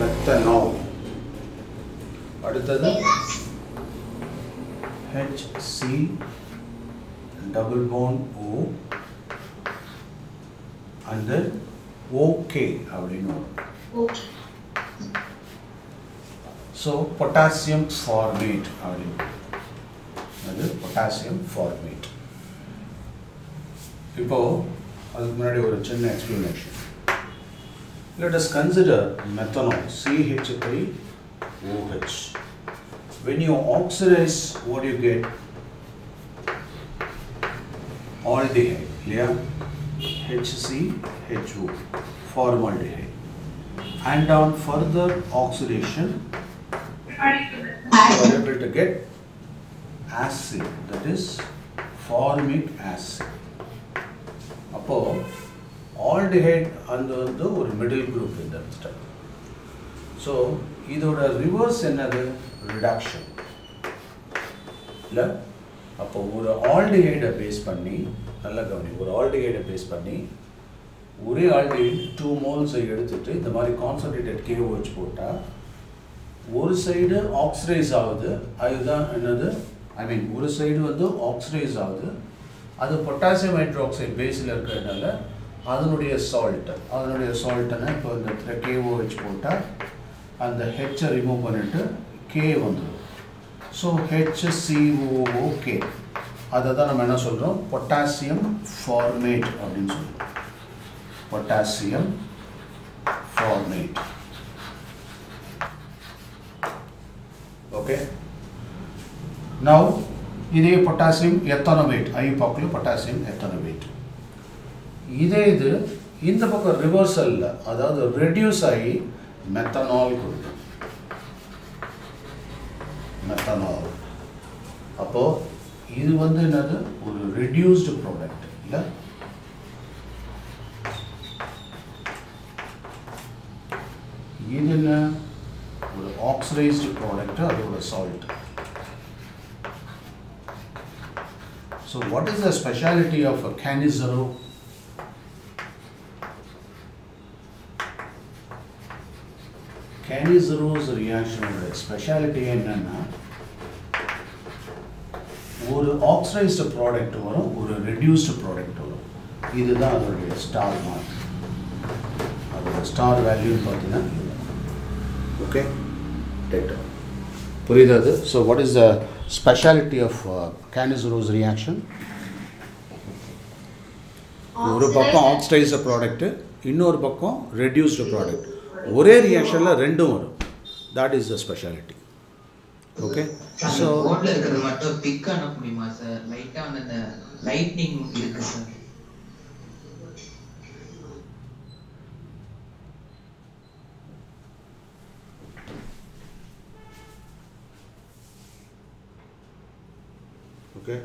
Methanol. அடுத்தது HC double bond O and then OK அப்படினு. So potassium formate அப்படினு. அது potassium formate. இப்போ அதுக்கு முன்னாடி ஒரு சின்ன explanation. Let us consider methanol, CH3OH. When you oxidize, what do you get? Aldehyde, yeah? HCHO, formaldehyde. And on further oxidation, you are able to get acid, that is formic acid. அப்போ aldehyde அந்த ஒரு middle group in that step. So இதோட reverse என்னது? Reduction. இல்ல அப்போ ஒரு aldehyde base பண்ணி நல்லா கவனி, ஒரு aldehyde பேஸ் பண்ணி ஒரே aldehyde 2 moles எடுத்துட்டு இந்த மாதிரி concentrated KOH போட்டா ஒரு சைடு ஆக்சிடைஸ் ஆகுது, அதுதான் என்னது, ஐ மீன் ஒரு சைடு வந்து ஆக்சிடைஸ் ஆகுது, அது பொட்டாசியம் ஹைட்ராக்சைடு பேஸில் இருக்கிறதுனால அதனுடைய சால்ட்டுனா இப்போ இந்த இடத்துல KOH போட்டால் அந்த ஹெச்சை ரிமூவ் பண்ணிவிட்டு K வந்துடும். ஸோ HCOOK, அதை தான் நம்ம என்ன சொல்கிறோம், பொட்டாசியம் ஃபார்மேட் அப்படின்னு சொல்கிறோம். Potassium format. ஓகே, நவ் இதே பொட்டாசியம் எத்தனோவேட், ஐ பக்கம் பொட்டாசியம் எத்தனோவேட். இதே இது இந்த பக்கம் ரிவர்சல்ல, அதாவது ரெடியூஸ் ஆகி மெத்தனால் கொடுக்கும். மெத்தனால் அப்போ இது வந்து என்னது, ஒரு ரெடியூஸ்டு ப்ராடக்ட் இல்லை. இது என்ன, ஒரு ஆக்சிடைஸ்டு ப்ராடக்ட், அதோட salt. So what is the speciality of a Cannizzaro? Cannizzaro's reaction speciality என்னன்னா, ஒரு ஆக்சிடைஸ்டு ப்ராடக்ட் வரும், ஒரு ரெடியூஸ்டு ப்ராடக்ட் வரும். இதுதான் அதோடைய ஸ்டார் மார்க். அதோட ஸ்டார் வேல்யூன்னு பார்த்தீங்கன்னா ஓகே டேட்டா புரியுது. So what is the speciality of Cannizzaro's reaction? ஒரு பக்கம் ஆக்சிடைஸ்டு ப்ராடக்ட், இன்னொரு பக்கம் ரெடியூஸ்டு ப்ராடக்ட், ஒரே ரியாக்ஷனில் ரெண்டும் வரும். That is the speciality. Okay, so போர்டில் இருக்கிறது மட்டும் பிக் பண்ண முடியுமா சார்? லைட்டாக வந்து அந்த லைட்னிங் இருக்கு sir. okay,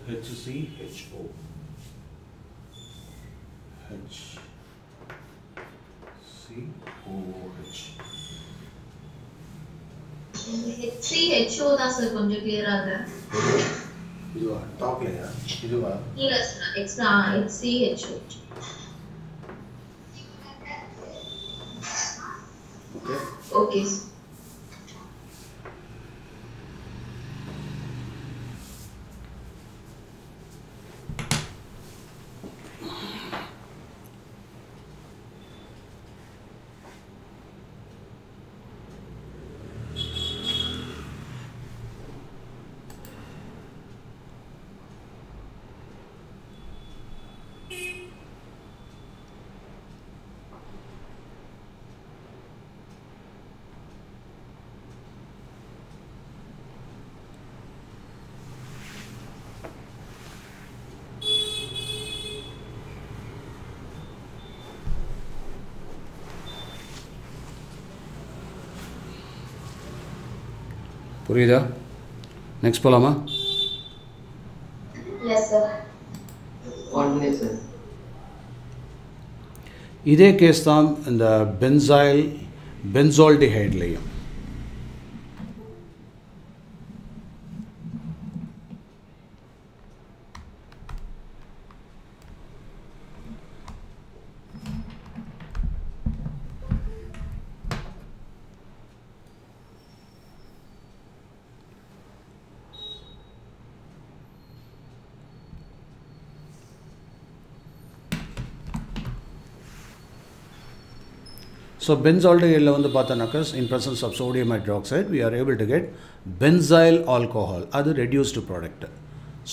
HCHO, HCOH. HCHO தான் சார் கொஞ்சம் கிளியரா இருக்கு. இதுவா டாப்லயா? இதுவா? இல்ல சார், HCHO. Okay sir. புரியுதா? நெக்ஸ்ட் போகலாமா? Yes sir. 1 minute sir. இதே கேஸ் தான் இந்த பென்சால்டிஹைட்லையும். So benzaldehyde வந்து பார்த்தோம்னாக்கா in presence of sodium hydroxide we are able to get benzyl alcohol. அது reduced product.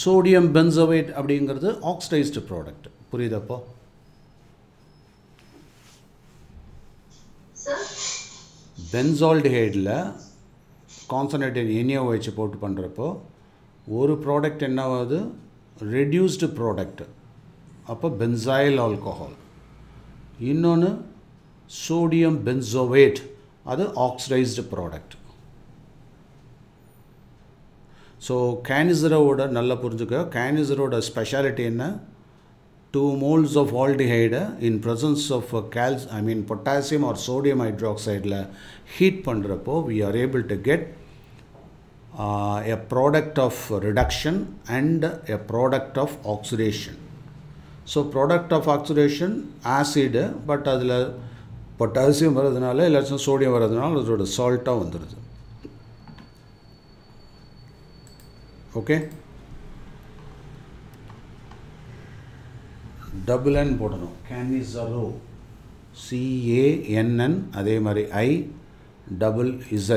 sodium benzoate அப்படிங்கிறது oxidized product. புரியுதாப்போ? சார் பென்சால்டிஹைடில் கான்சன்ட்ரேட்டட் NaOH போட்டு பண்ணுறப்போ ஒரு ப்ராடக்ட் என்னவாது ரெடியூஸ்டு ப்ராடக்ட், அப்போ பென்சைல் ஆல்கஹால். இன்னொன்று சோடியம் பென்சோவேட், அது ஆக்சிடைஸ்டு ப்ராடக்ட். ஸோ கேனிசரோட நல்லா புரிஞ்சுக்க, கேனிசரோட ஸ்பெஷாலிட்டி என்ன? 2 moles of aldehyde in presence of potassium or sodium hydroxide heat பண்ணுறப்போ we are able to get a product of reduction and a product of oxidation. So product of oxidation acid, but அதில் potassium வரதுனால இல்லாச்சும் sodium வரதுனால அதோட சால்ட்டாக வந்துடுது. Okay, double N போடணும். Cannizzaro CANN, அதே மாதிரி IZZ.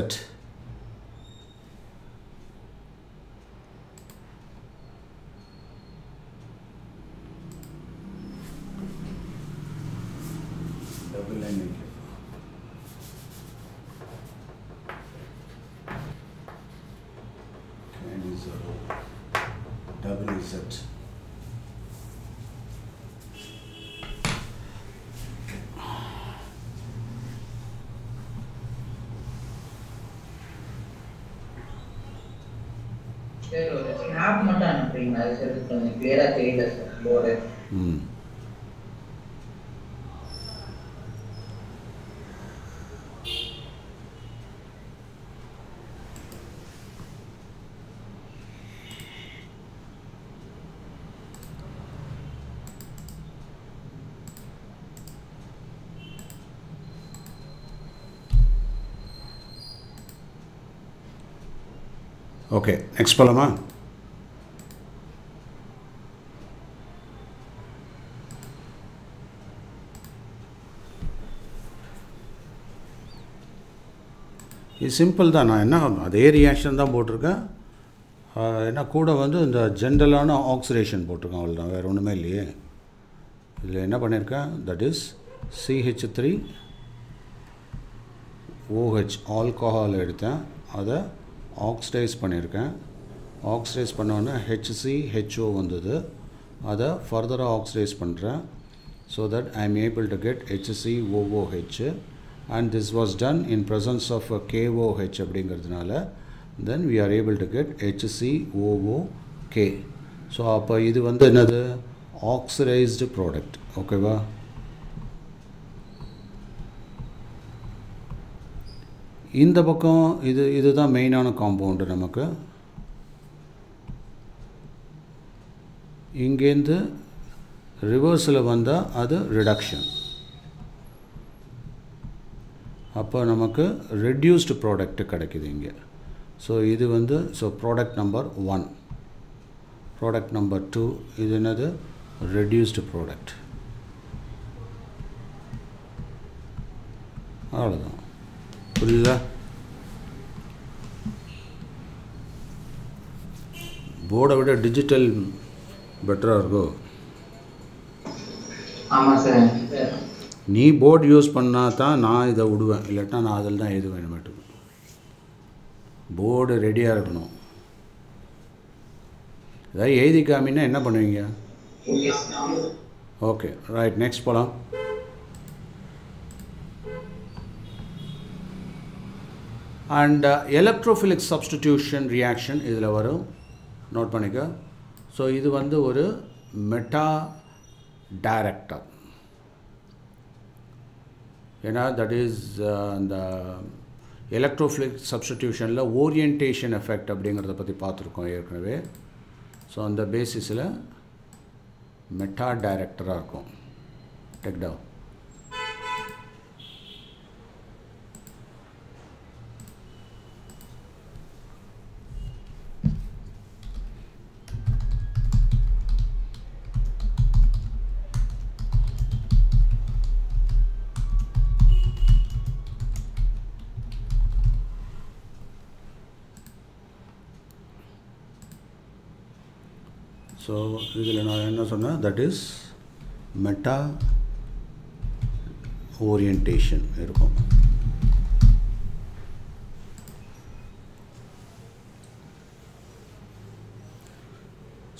double N Canizaro double Z. Sir ஒரு snap மட்டும் அனுப்புறீங்களா? அது சரி கொஞ்சம் கிளியரா தெரியல சார் போர்டு. ஓகே, நெக்ஸ்ட் போகலாமா? இது சிம்பிள் தான். நான் என்ன அதே ரியாக்ஷன் தான் போட்டிருக்கேன். ஏன்னா கூட வந்து இந்த ஜென்ரலான ஆக்சிடேஷன் போட்டிருக்கேன், அவ்வளோதான், வேறு ஒன்றுமே இல்லையே. இதில் என்ன பண்ணியிருக்கேன்? தட் இஸ் CH3OH ஆல்கஹால் எடுத்தேன், அதை ஆக்சிடைஸ் பண்ணியிருக்கேன். ஆக்சிடைஸ் பண்ணோன்னே HCHO வந்தது, அதை ஃபர்தராக ஆக்சிடைஸ் பண்ணுறேன். So that I am able to get HCOOH, and this was done in presence of a KOH அப்படிங்கிறதுனால then we are able to get HCOOK. So அப்போ இது வந்து என்னது? Oxidised product. ஓகேவா? இந்த பக்கம் இதுதான் மெயினான காம்பவுண்டு நமக்கு. இங்கேருந்து ரிவர்ஸில் வந்தால் அது ரிடக்ஷன். அப்போ நமக்கு ரெடியூஸ்டு ப்ராடக்ட் கிடைக்குது இங்கே. ஸோ இது வந்து ப்ராடக்ட் நம்பர் 1. ப்ராடக்ட் நம்பர் 2 இது என்னது, ரெடியூஸ்டு ப்ராடக்ட். அவ்வளோதான், புரியுதா? போர்டை விட டிஜிட்டல் பெட்டராக இருக்கும். ஆமாம் சார். நீ போர்டு யூஸ் பண்ணால் தான் நான் இதை விடுவேன், இல்லாட்டா நான் அதில் தான் எழுதுவேன். இனிமேட்டுக்கு போர்டு ரெடியாக இருக்கணும். ஏதாவது எழுதி காமின்னா என்ன பண்ணுவீங்க? ஓகே ரைட், நெக்ஸ்ட் போகலாம். அண்ட் எலக்ட்ரோஃபிலிக் சப்ஸ்டிடியூஷன் ரியாக்ஷன் இதில் வரும், நோட் பண்ணிக்க. ஸோ இது வந்து ஒரு மெட்டா டைரக்டர். ஏன்னா தட் இஸ் அந்த எலக்ட்ரோஃபிலிக் சப்ஸ்டிடியூஷனில் ஓரியன்டேஷன் எஃபெக்ட் அப்படிங்கிறத பற்றி பார்த்துருக்கோம் ஏற்கனவே. ஸோ அந்த பேசிஸில் மெட்டா டைரக்டராக இருக்கும். Take down. ஸோ இதில் நான் என்ன சொன்னேன், தட் இஸ் மெட்டா ஓரியன்டேஷன் இருக்கும்.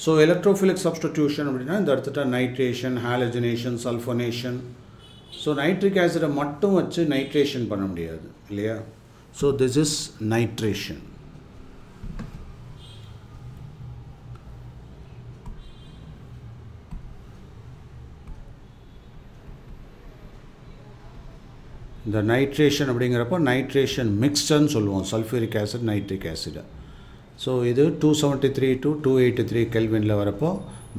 ஸோ எலக்ட்ரோஃபிலிக் சப்ஸ்டிடியூஷன் அப்படின்னா இந்த இடத்துல நைட்ரேஷன், ஹாலஜனேஷன், சல்ஃபோனேஷன். ஸோ நைட்ரிக் ஆசிடை மட்டும் வச்சு நைட்ரேஷன் பண்ண முடியாது இல்லையா? So this is nitration. இந்த நைட்ரேஷன் அப்படிங்கிறப்போ நைட்ரேஷன் மிக்ஸ்டர்னு சொல்லுவோம், sulphuric acid, nitric acid. So இது 273 to 283 கெல்வினில் வரப்போ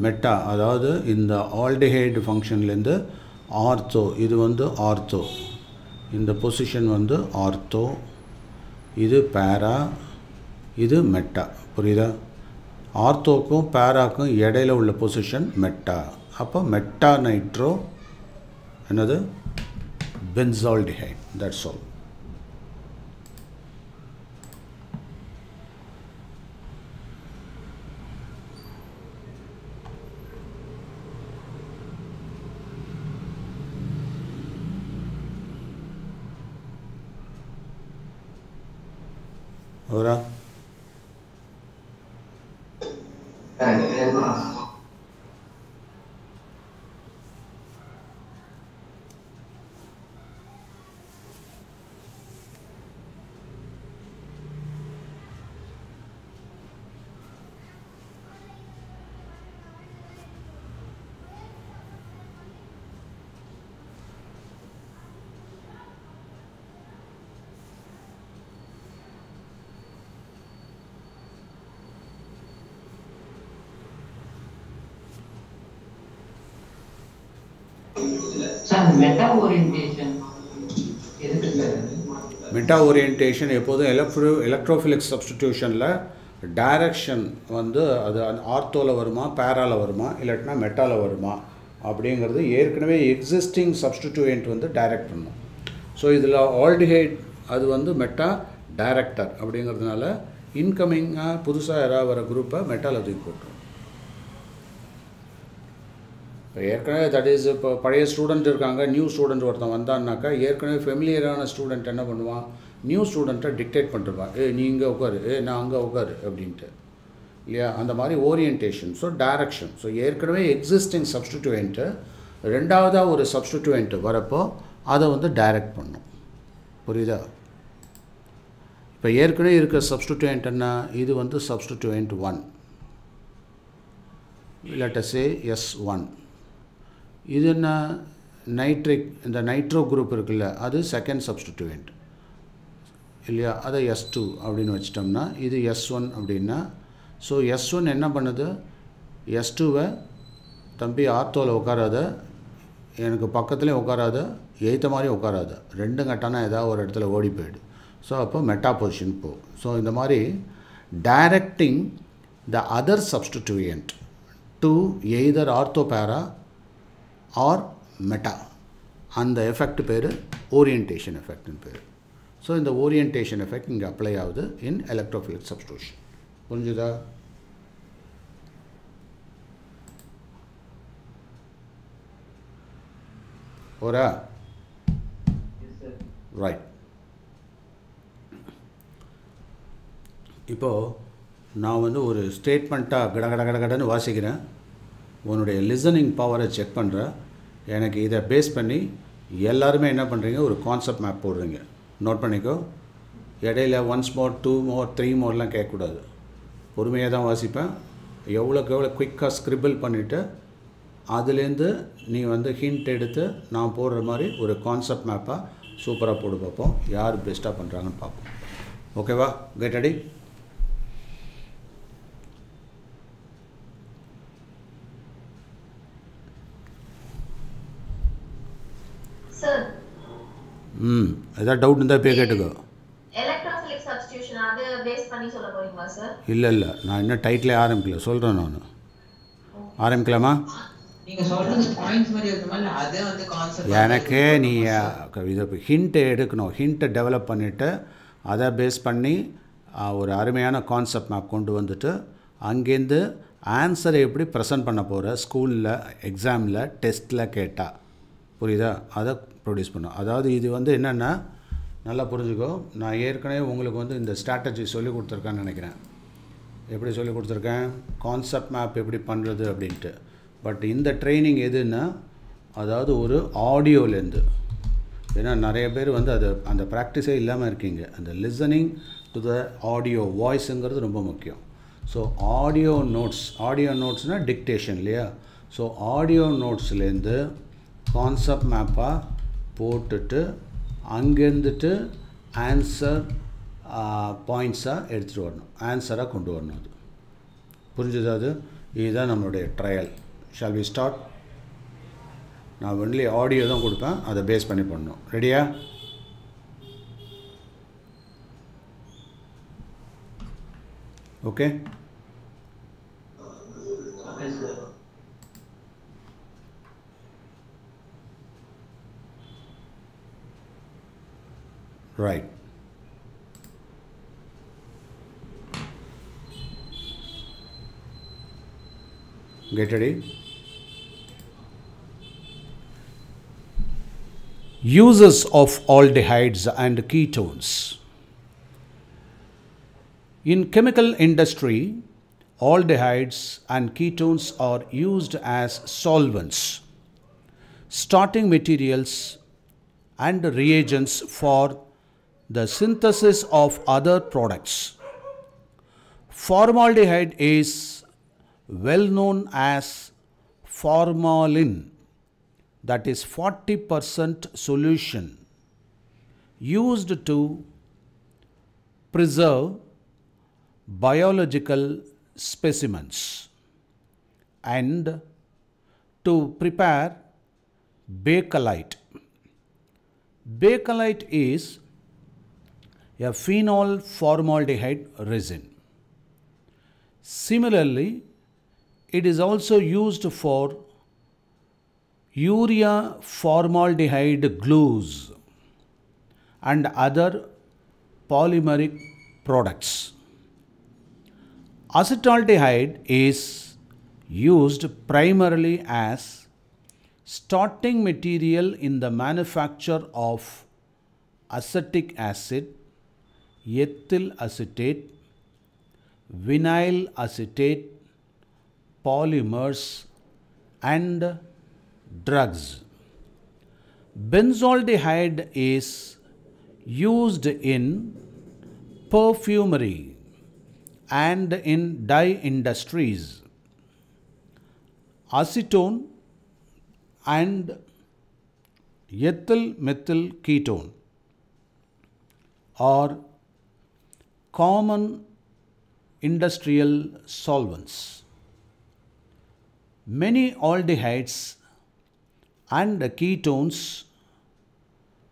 மெட்டா, அதாவது இந்த ஆல்டிஹைடு ஃபங்க்ஷன்லேருந்து ஆர்த்தோ, இது வந்து ஆர்த்தோ, இந்த பொசிஷன் வந்து ஆர்த்தோ, இது பேரா, இது மெட்டா. புரியுதா? ஆர்த்தோக்கும் பேராக்கும் இடையில உள்ள பொசிஷன் மெட்டா. அப்போ மெட்டா நைட்ரோ என்னது, benzaldehyde. That's all. Ora sir meta orientation எதுக்கு சார்? மெட்டா ஓரியன்டேஷன் எப்போதும் எலக்ட்ரோஃபிலிக் சப்ஸ்டிடியூஷனில் டைரக்ஷன் வந்து அது ஆர்த்தோவில் வருமா, பேராவில் வருமா, இல்லாட்டினா மெட்டாவில் வருமா அப்படிங்கிறது ஏற்கனவே எக்ஸிஸ்டிங் சப்ஸ்டிடியூயன்ட் வந்து டைரக்ட் பண்ணும். ஸோ இதில் ஆல்டிஹைட் அது வந்து மெட்டா டைரக்டர் அப்படிங்கிறதுனால இன்கமிங்காக புதுசாக யாராவது வர குரூப்பை மெட்டாவில் தூக்கி போட்டுரும். இப்போ ஏற்கனவே தட் இஸ் இப்போ பழைய ஸ்டூடெண்ட் இருக்காங்க, நியூ ஸ்டூடெண்ட் ஒருத்தன் வந்தான்னாக்கா ஏற்கனவே ஃபெமிலியரான ஸ்டூடெண்ட் என்ன பண்ணுவான், நியூ ஸ்டூடெண்ட்டை டிக்டேட் பண்ணிருப்பான், நீ இங்கே உட்காரு, நான் அங்கே உட்காரு அப்படின்ட்டு இல்லையா? அந்த மாதிரி ஓரியன்டேஷன். So direction. ஸோ ஏற்கனவே எக்ஸிஸ்டிங் சப்ஸ்டிடியூயன்ட்டு ரெண்டாவதாக ஒரு சப்ஸ்டிடியூயன்ட்டு வரப்போ அதை வந்து டைரக்ட் பண்ணும். புரியுதா? இப்போ ஏற்கனவே இருக்கிற சப்ஸ்டிடியூயன்ட் என்ன, இது வந்து substituent 1, let us say S1. இது என்ன, நைட்ரிக், இந்த நைட்ரோ குரூப் இருக்குல்ல, அது செகண்ட் சப்ஸ்டிடியூயன்ட் இல்லையா? அதை S2 அப்படின்னு வச்சிட்டோம்னா இது S1 அப்படின்னா, ஸோ S1 என்ன பண்ணுது, S2வை தம்பி ஆர்த்தோவில் உட்காராத, எனக்கு பக்கத்துலேயும் உட்காராது, எய்த்த மாதிரியும் உட்காராது, ரெண்டும் கட்டானா ஏதாவது ஒரு இடத்துல ஓடி போயிடு. ஸோ அப்போ மெட்டா பொசிஷன் போ. ஸோ இந்த மாதிரி directing the other substituent to either ortho para or meta, அந்த எஃபெக்ட் பேர் ஓரியன்டேஷன் எஃபெக்ட்னு பேர். ஸோ இந்த ஓரியன்டேஷன் எஃபெக்ட் இங்கே அப்ளை ஆகுது இன் எலக்ட்ரோஃபிலிக் சப்ஸ்டிடியூஷன். புரிஞ்சுதா? ஓரா ரைட். இப்போது நான் வந்து ஒரு ஸ்டேட்மெண்ட்டாக கடன்னு வாசிக்கிறேன், உன்னுடைய லிசனிங் பவரை செக் பண்ணுறேன். எனக்கு இதை பேஸ் பண்ணி எல்லாருமே என்ன பண்ணுறீங்க, ஒரு கான்செப்ட் மேப் போடுறீங்க. நோட் பண்ணிக்கோ. இடையில ஒன்ஸ் மோர், 2 மோர், 3 மோர்லாம் கேட்கக்கூடாது. பொறுமையாக தான் வாசிப்பேன். எவ்வளோக்கு எவ்வளோ குயிக்காக ஸ்க்ரிபிள் பண்ணிவிட்டு அதுலேருந்து நீ வந்து ஹிண்ட் எடுத்து நான் போடுற மாதிரி ஒரு கான்செப்ட் மேப்பாக சூப்பராக போட்டு பார்ப்போம். யார் பெஸ்ட்டாக பண்ணுறாங்கன்னு பார்ப்போம். ஓகேவா? Get ready. சார் ஏதாவது டவுட் இருந்தால் இப்போ கேட்டுக்கோ. எலக்ட்ரோஃபிலிக் சப்ஸ்டிடியூஷன் அது பேஸ் பண்ணி சொல்ல போறீங்களா சார்? இல்லை நான் இன்னும் டைட்டிலே ஆரம்பிக்கல, சொல்கிறேன் நான். ஆரம்பிக்கலாமா? நீங்க சொல்றது பாயிண்ட்ஸ் மாதிரி இருக்குமா இல்ல அதே வந்து கான்செப்ட்? எனக்கு நீ இதை ஹிண்ட்டை எடுக்கணும். ஹிண்ட்டை டெவலப் பண்ணிவிட்டு அதை பேஸ் பண்ணி ஒரு அருமையான கான்செப்ட் மேப் கொண்டு வந்துட்டு அங்கேருந்து ஆன்சரை எப்படி ப்ரெசென்ட் பண்ண போகிற, ஸ்கூலில் எக்ஸாமில் டெஸ்ட்டில் கேட்டால் புரியுதா, அதை ப்ரொடியூஸ் பண்ணும். அதாவது இது வந்து என்னென்னா நல்லா புரிஞ்சுக்கோ. நான் ஏற்கனவே உங்களுக்கு வந்து இந்த ஸ்ட்ராட்டஜி சொல்லி கொடுத்துருக்கேன்னு நினைக்கிறேன். எப்படி சொல்லி கொடுத்துருக்கேன், கான்செப்ட் மேப் எப்படி பண்ணுறது அப்படின்ட்டு. பட் இந்த ட்ரைனிங் எதுன்னா, அதாவது ஒரு ஆடியோலேருந்து, ஏன்னா நிறைய பேர் வந்து அது அந்த ப்ராக்டிஸே இல்லாமல் இருக்கீங்க. அந்த லிசனிங் டு த ஆடியோ வாய்ஸுங்கிறது ரொம்ப முக்கியம். ஸோ ஆடியோ நோட்ஸ்னால் டிக்டேஷன் இல்லையா? ஸோ ஆடியோ நோட்ஸ்லேருந்து கான்செப்ட் மேப்பாக போட்டுட்டு அங்கேருந்துட்டு ஆன்சர் பாயிண்ட்ஸாக எடுத்துகிட்டு வரணும், ஆன்சராக கொண்டு வரணும். அது புரிஞ்சுதா? அது இதுதான் நம்மளுடைய ட்ரையல். Shall we start? நான் ஒன்லி ஆடியோ தான் கொடுப்பேன், அதை பேஸ் பண்ணி பண்ணணும். ரெடியா? Okay. Right. Get ready. Uses of aldehydes and ketones. In chemical industry, aldehydes and ketones are used as solvents, starting materials and reagents for the synthesis of other products. Formaldehyde is well known as formalin, that is 40% solution used to preserve biological specimens and to prepare bakelite. Bakelite is a phenol formaldehyde resin. Similarly, it is also used for urea formaldehyde glues and other polymeric products. Acetaldehyde is used primarily as starting material in the manufacture of acetic acid, ethyl acetate, vinyl acetate, polymers and drugs. Benzaldehyde is used in perfumery and in dye industries. Acetone and ethyl methyl ketone are common industrial solvents. Many aldehydes and ketones,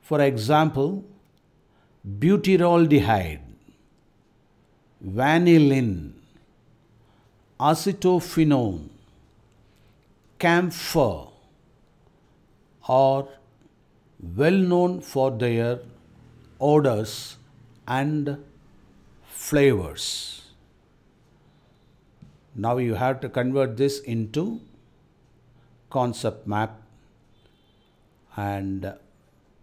for example, butyraldehyde, vanillin, acetophenone, camphor are well known for their odors and flavors. Now you have to convert this into concept map, and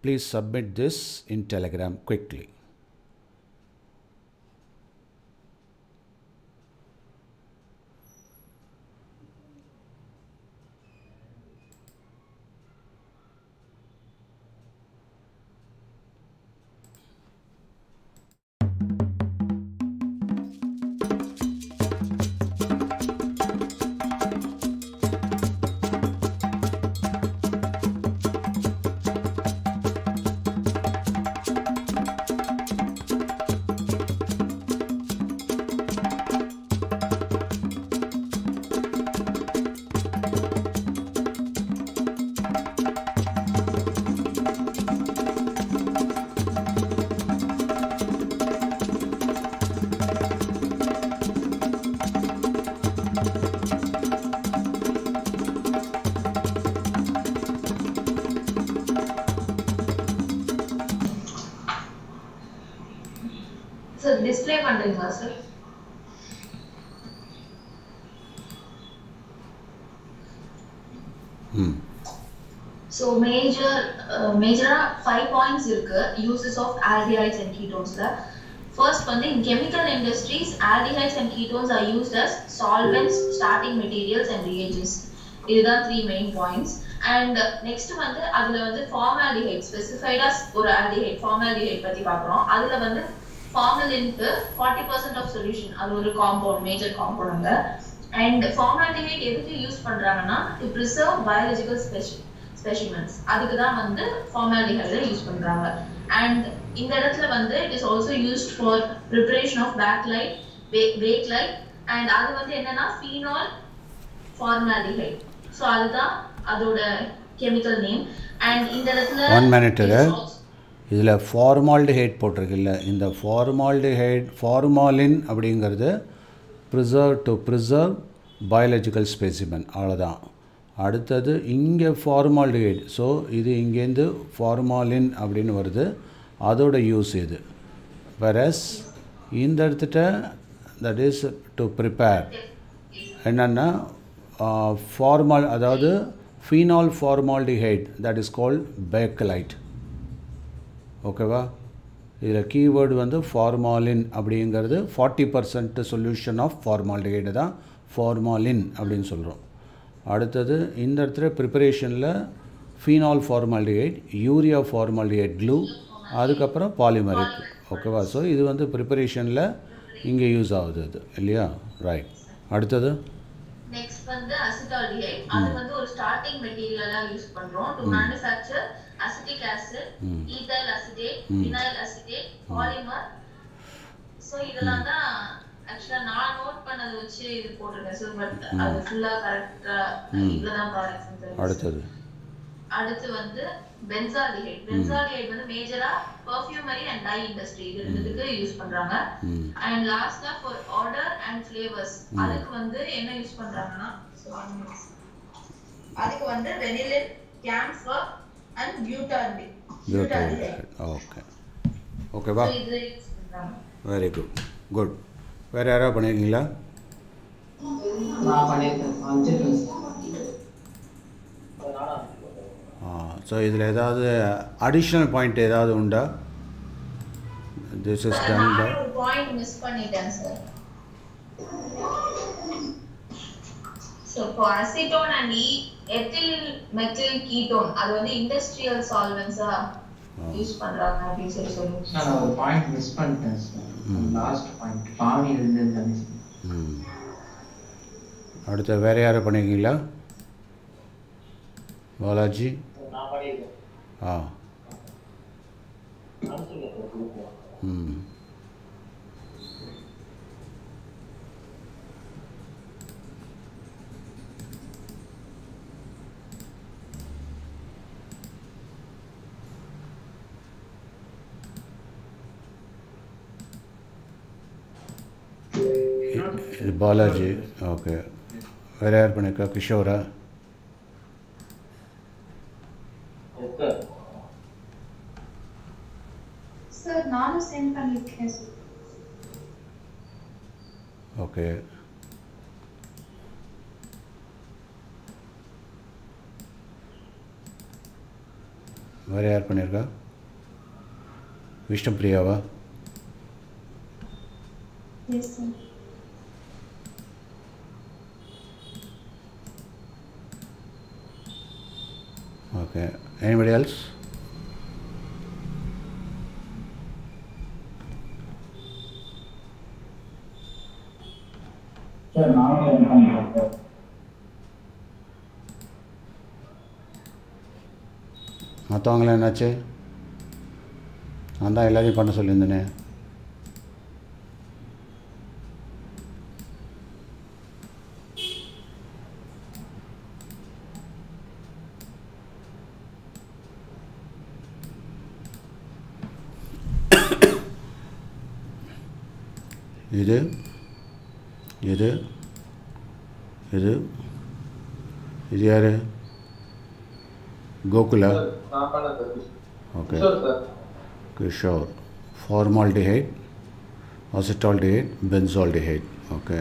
please submit this in Telegram quickly. Sir, display பண்றீங்களா sir? So major 5 points இருக்கு uses of aldehydes and ketones ல. First வந்து in chemical industries aldehydes and ketones are used as solvents, starting materials and reagents. இதுதான் 3 main points. And next வந்து அதுல வந்து formaldehyde specified as ஒரு aldehyde formaldehyde பத்தி பார்க்கறோம். அதுல வந்து formalin க்கு 40% of solution அது ஒரு compound major compound அங்க. And formaldehyde எதுக்கு யூஸ் பண்றாங்கன்னா to preserve biological specimens. அதுக்கு தான் வந்து formaldehyde யூஸ் பண்றாங்க. And இந்த இடத்துல வந்து it is also used for preparation of bakelite, bakelite, and அது வந்து என்னன்னா phenol formaldehyde. So அதுதான் அதோட chemical name. And இந்த இடத்துல 1 minute இதில் ஃபார்மால்டிஹைட் போட்டிருக்குல்ல, இந்த ஃபார்மால்டிஹைட் ஃபார்மாலின் அப்படிங்கிறது ப்ரிசர்வ் பயாலஜிக்கல் ஸ்பெசிமென், அவ்வளோதான். அடுத்தது இங்கே ஃபார்மால்டிஹைட், ஸோ இது இங்கேருந்து ஃபார்மாலின் அப்படின்னு வருது, அதோட யூஸ் இது. வெரஸ் இந்த இடத்துல தட் இஸ் டு ப்ரிப்பேர் என்னென்னா ஃபார்மால், அதாவது phenol formaldehyde that is called bakelite. ஓகேவா? இதில் கீவேர்டு வந்து ஃபார்மாலின் அப்படிங்கிறது 40% சொல்யூஷன் ஆஃப் ஃபார்மால்டிஹைடு தான் ஃபார்மாலின் அப்படின்னு சொல்கிறோம். அடுத்தது இந்த இடத்துல ப்ரிப்பரேஷனில் phenol formaldehyde, urea formaldehyde glue, அதுக்கப்புறம் பாலிமரிக். ஓகேவா? ஸோ இது வந்து ப்ரிப்பரேஷனில் இங்கே யூஸ் ஆகுது அது இல்லையா? ரைட். அடுத்தது நெக்ஸ்ட் வந்து அசிட்டால்டிஹைட். அது வந்து ஒரு ஸ்டார்டிங் மெட்டீரியலா யூஸ் பண்றோம் to manufacture acetic acid, ethyl acetate, vinyl acetate, polymer. So இதெல்லாம் தான் actually நான் நோட் பண்ணது வச்சு இது போட்டுருக்கேன் சார். பட் அது ஃபுல்லா கரெக்ட்டா இவ்வளவுதான் ப்ராடக்ட்ஸ். அடுத்து வந்து பென்சால்டிஹைட். பென்சால்டிஹைட் வந்து மேஜரா perfumery and dye industry இது ரெண்டுத்துக்கு யூஸ் பண்றாங்க. And லாஸ்டா for odor and flavors அதுக்கு வந்து என்ன யூஸ் பண்றாங்கன்னா அதுக்கு வந்து vanillin, camphor and butyraldehyde. ஓகேவா? Very good. வேறு யாராவது பண்ணியிருக்கீங்களா? நான் பண்ணியிருக்கேன். ஸோ இதில் ஏதாவது அடிஷ்னல் பாயிண்ட் ஏதாவது உண்டா? This is done by point miss பண்ணிட்டேன் sir. So for acetone and ethyl methyl ketone அது வந்து industrial solvents யூஸ் பண்றாங்க அப்படி சொல்லுங்க. நான் ஒரு பாயிண்ட் மிஸ் பண்ணிட்டேன் சார். லாஸ்ட் பாயிண்ட் பாவனி இருந்தது. அடுத்து வேற யாரும் பண்ணிருக்கீங்களா? பாலாஜி நான் பண்ணிருக்கேன். இது பாலாஜி. ஓகே, வேறு யார் பண்ணியிருக்கா? கிஷோரா? சார் நானும் சென்ட் பண்ணியிருக்கேன் சார். ஓகே, வேறு யார் பண்ணியிருக்கா? விஷ்ணுபிரியாவா? Yes sir. Okay, anybody else? Sir, now I am sir. மற்றவங்களாம் என்னாச்சு? நான் தான் எல்லாரையும் பண்ண சொல்லியிருந்தேனே. இது இது இது இது யார்? கோகுலா? Okay, Kishore. Formaldehyde, acetaldehyde, benzaldehyde. Okay,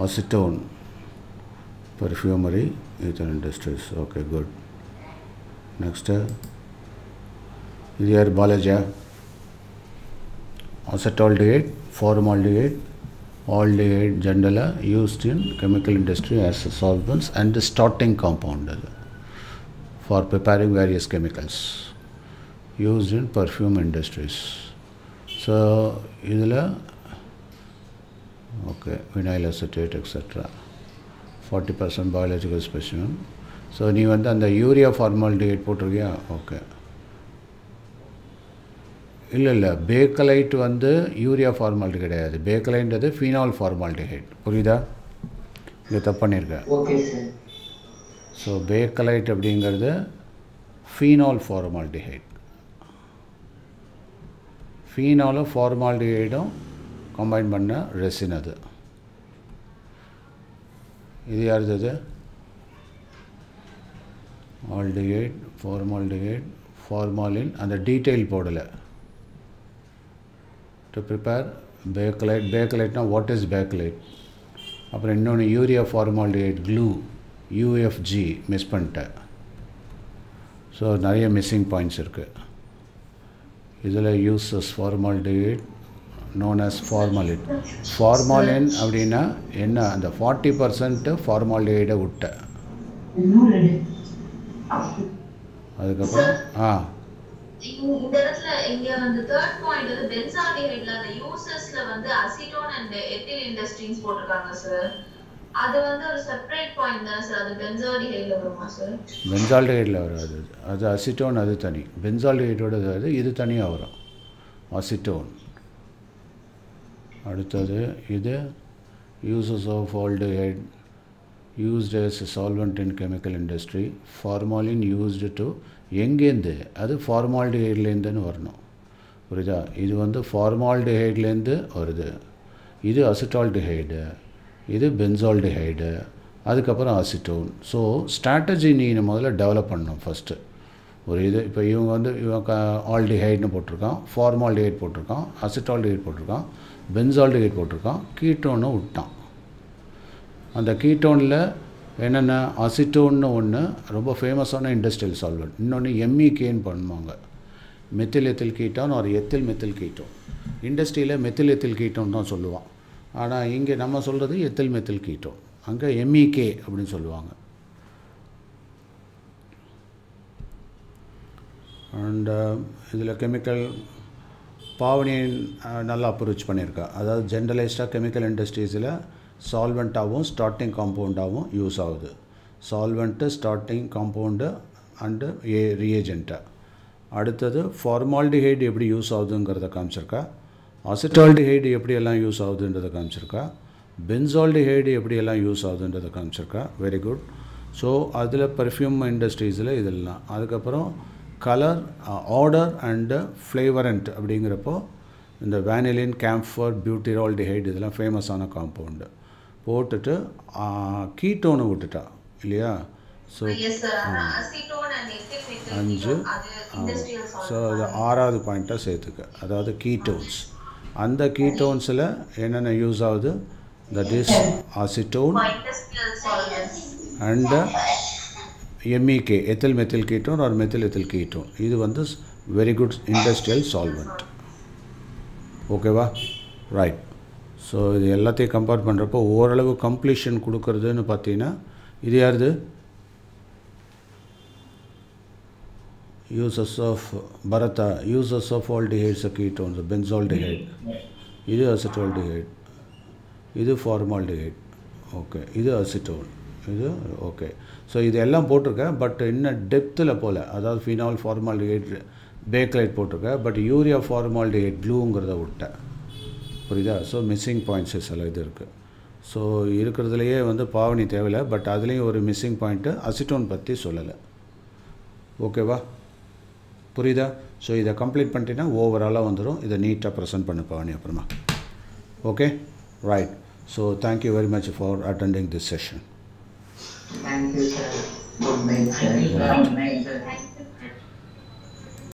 acetone, perfumery, ether industries. Okay, good. Next, இது யார்? பாலாஜா? Acetaldehyde, formaldehyde, aldehyde generally used in chemical industry as solvents and starting compound for preparing various chemicals used in perfume industries. So, idhula okay, vinyl acetate etc. 40% biological specimen. So, நீ வந்து அந்த urea formaldehyde போட்டிருக்கியா? Okay, இல்லை bakelite வந்து urea formality கிடையாது. பேக்கலைன்றது phenol formaldehyde. புரியுதா? இங்கே தப்பு பண்ணியிருக்கேன். Okay sir. ஸோ பேக்கலைட் அப்படிங்கிறது ஃபீனால் ஃபார்மால்டிஹைட். ஃபீனாலும் ஃபார்மால்டிஹைடும் கம்பைன் பண்ண ரெசின் அது. இது யாருது? Aldehyde, formaldehyde, formalin. அந்த டீட்டெயில் போடலை. To prepare bakelite. Bakelite now what is bakelite? அப்புறம் இன்னொன்று urea formaldehyde glue, UFG miss பண்ணிட்டேன். ஸோ நிறைய மிஸ்ஸிங் பாயிண்ட்ஸ் இருக்குது. இதில் uses formaldehyde known as formalin. Formalin அப்படின்னா என்ன? அந்த 40% ஃபார்மால்டிஹைடை விட்ட அதுக்கப்புறம் இந்த இடத்துல இங்க வந்து தேர்ட் பாயிண்ட் வந்து பென்சால்டிஹைட்ல அந்த யூசஸ்ல வந்து அசிட்டோன் அண்ட் எத்தில் இண்டஸ்ட்ரீஸ் போட்டுருக்காங்க சார். அது வந்து ஒரு செப்பரேட் பாயிண்ட் தான் சார். அது பென்சால்டிஹைட்ல வருமா சார்? பென்சால்டிஹைடில் வராது. அது அசிட்டோன், அது தனி. பென்சால்டிஹைடோட அது இது தனியாக வரும், அசிட்டோன். அடுத்தது இது uses of aldehyde used as a solvent in chemical industry. Formalin used to எங்கேருந்து? அது ஃபார்மால்டிஹைட்லேருந்துன்னு வரணும். புரியுதா? இது வந்து ஃபார்மால்டிஹைட்லேருந்து வருது. இது அசிட்டால்டிஹைடு, இது பென்சால்டிஹைடு, அதுக்கப்புறம் அசிட்டோன். ஸோ ஸ்ட்ராட்டஜி நீ முதல்ல டெவலப் பண்ணணும் ஃபஸ்ட்டு. ஒரு இது இப்போ இவங்க வந்து இவங்க ஆல்டிஹைட்னு போட்டிருக்கான், ஃபார்மால்டிஹைட் போட்டிருக்கான், அசிட்டால்டிஹைட் போட்டிருக்கான், பென்சால்டிஹைட் போட்டிருக்கான், கீட்டோன்னு விட்டான். அந்த கீட்டோனில் என்னென்ன? அசிட்டோன்னு ஒன்று ரொம்ப ஃபேமஸான இண்டஸ்ட்ரியல் சால்வெண்ட். இன்னொன்று MEKன்னு பண்ணுவாங்க, மெத்தில் எத்தில் கீட்டோன் ஒரு எத்தில் மெத்தில் கீட்டோன். இண்டஸ்ட்ரியில் மெத்தில் எத்தில் கீட்டோன் தான் சொல்லுவான். ஆனால் இங்கே நம்ம சொல்கிறது எத்தில் மெத்தில் கீட்டோன். அங்கே MEK அப்படின்னு சொல்லுவாங்க. அண்ட் இதில் கெமிக்கல் பாவனியின் நல்லா அப்ரோச் பண்ணியிருக்கா. அதாவது ஜென்ரலைஸ்டாக கெமிக்கல் இண்டஸ்ட்ரீஸில் சால்வெண்ட்டாகவும் ஸ்டார்டிங் காம்பவுண்டாகவும் யூஸ் ஆகுது. சால்வெண்ட்டு, ஸ்டார்டிங் காம்பவுண்டு அண்டு ரியேஜெண்ட்டை. அடுத்தது ஃபார்மால்டிஹைடு எப்படி யூஸ் ஆகுதுங்கிறத காமிச்சிருக்கா. அசிட்டால்டிஹைடு எப்படியெல்லாம் யூஸ் ஆகுதுன்றதை காமிச்சிருக்கா. பென்சால்டிஹைடு எப்படியெல்லாம் யூஸ் ஆகுதுன்றதை காமிச்சிருக்கா. Very good. ஸோ அதில் பர்ஃப்யூம் இண்டஸ்ட்ரீஸில் இதெல்லாம். அதுக்கப்புறம் கலர், ஆர்டர் அண்டு ஃப்ளேவரண்ட் அப்படிங்கிறப்போ இந்த vanillin, camphor, butyroldehyde இதெல்லாம் ஃபேமஸான காம்பவுண்டு போட்டுட்டு கீட்டோனை விட்டுட்டா இல்லையா? So Yes sir. Acetone and ethyl methyl 5 ketone அது industrial ஸோ solvent. அது 6வது பாயிண்ட்டாக சேர்த்துக்க. அதாவது கீட்டோன்ஸ். அந்த கீட்டோன்ஸில் என்னென்ன யூஸ் ஆகுது? That is acetone Industrial solvents. And MEK ethyl methyl ketone or methyl ethyl ketone. இது வந்து வெரி குட் இண்டஸ்ட்ரியல் சால்வெண்ட். ஓகேவா? ரைட். ஸோ இது எல்லாத்தையும் கம்பேர் பண்ணுறப்போ ஓரளவு கம்ப்ளீஷன் கொடுக்குறதுன்னு பார்த்தீங்கன்னா இது யாருது? யூசஸ் ஆஃப் பரதா, uses of aldehydes ketones, benzaldehyde, இது அசிட்டால்டிஹைட், இது ஃபார்மால்டிஹைட், ஓகே, இது அசிட்டோன், இது ஓகே. ஸோ இது எல்லாம் போட்டிருக்கேன், பட் இன்னும் டெப்த்தில் போல், அதாவது ஃபினால் ஃபார்மால்டிஹைட் பேக்லைட் போட்டிருக்கேன், பட் யூரியா ஃபார்மால்டிஹைட் ப்ளூங்கிறத விட்டேன். புரியுதா? ஸோ மிஸ்ஸிங் பாயிண்ட்ஸு சில இது இருக்குது. ஸோ இருக்கிறதுலையே வந்து பாவனி தேவையில்லை, பட் அதுலேயும் ஒரு மிஸ்ஸிங் பாயிண்ட்டு அசிட்டோன் பற்றி சொல்லலை. ஓகேவா? புரியுதா? ஸோ இதை கம்ப்ளீட் பண்ணிட்டீங்கன்னா ஓவராலாக வந்துடும். இதை நீட்டாக ப்ரெசென்ட் பண்ண பாவனி அப்புறமா. Okay, right. So thank you very much for attending this session. Thank you, sir. Good night, sir. Thank you, sir. Good night, sir.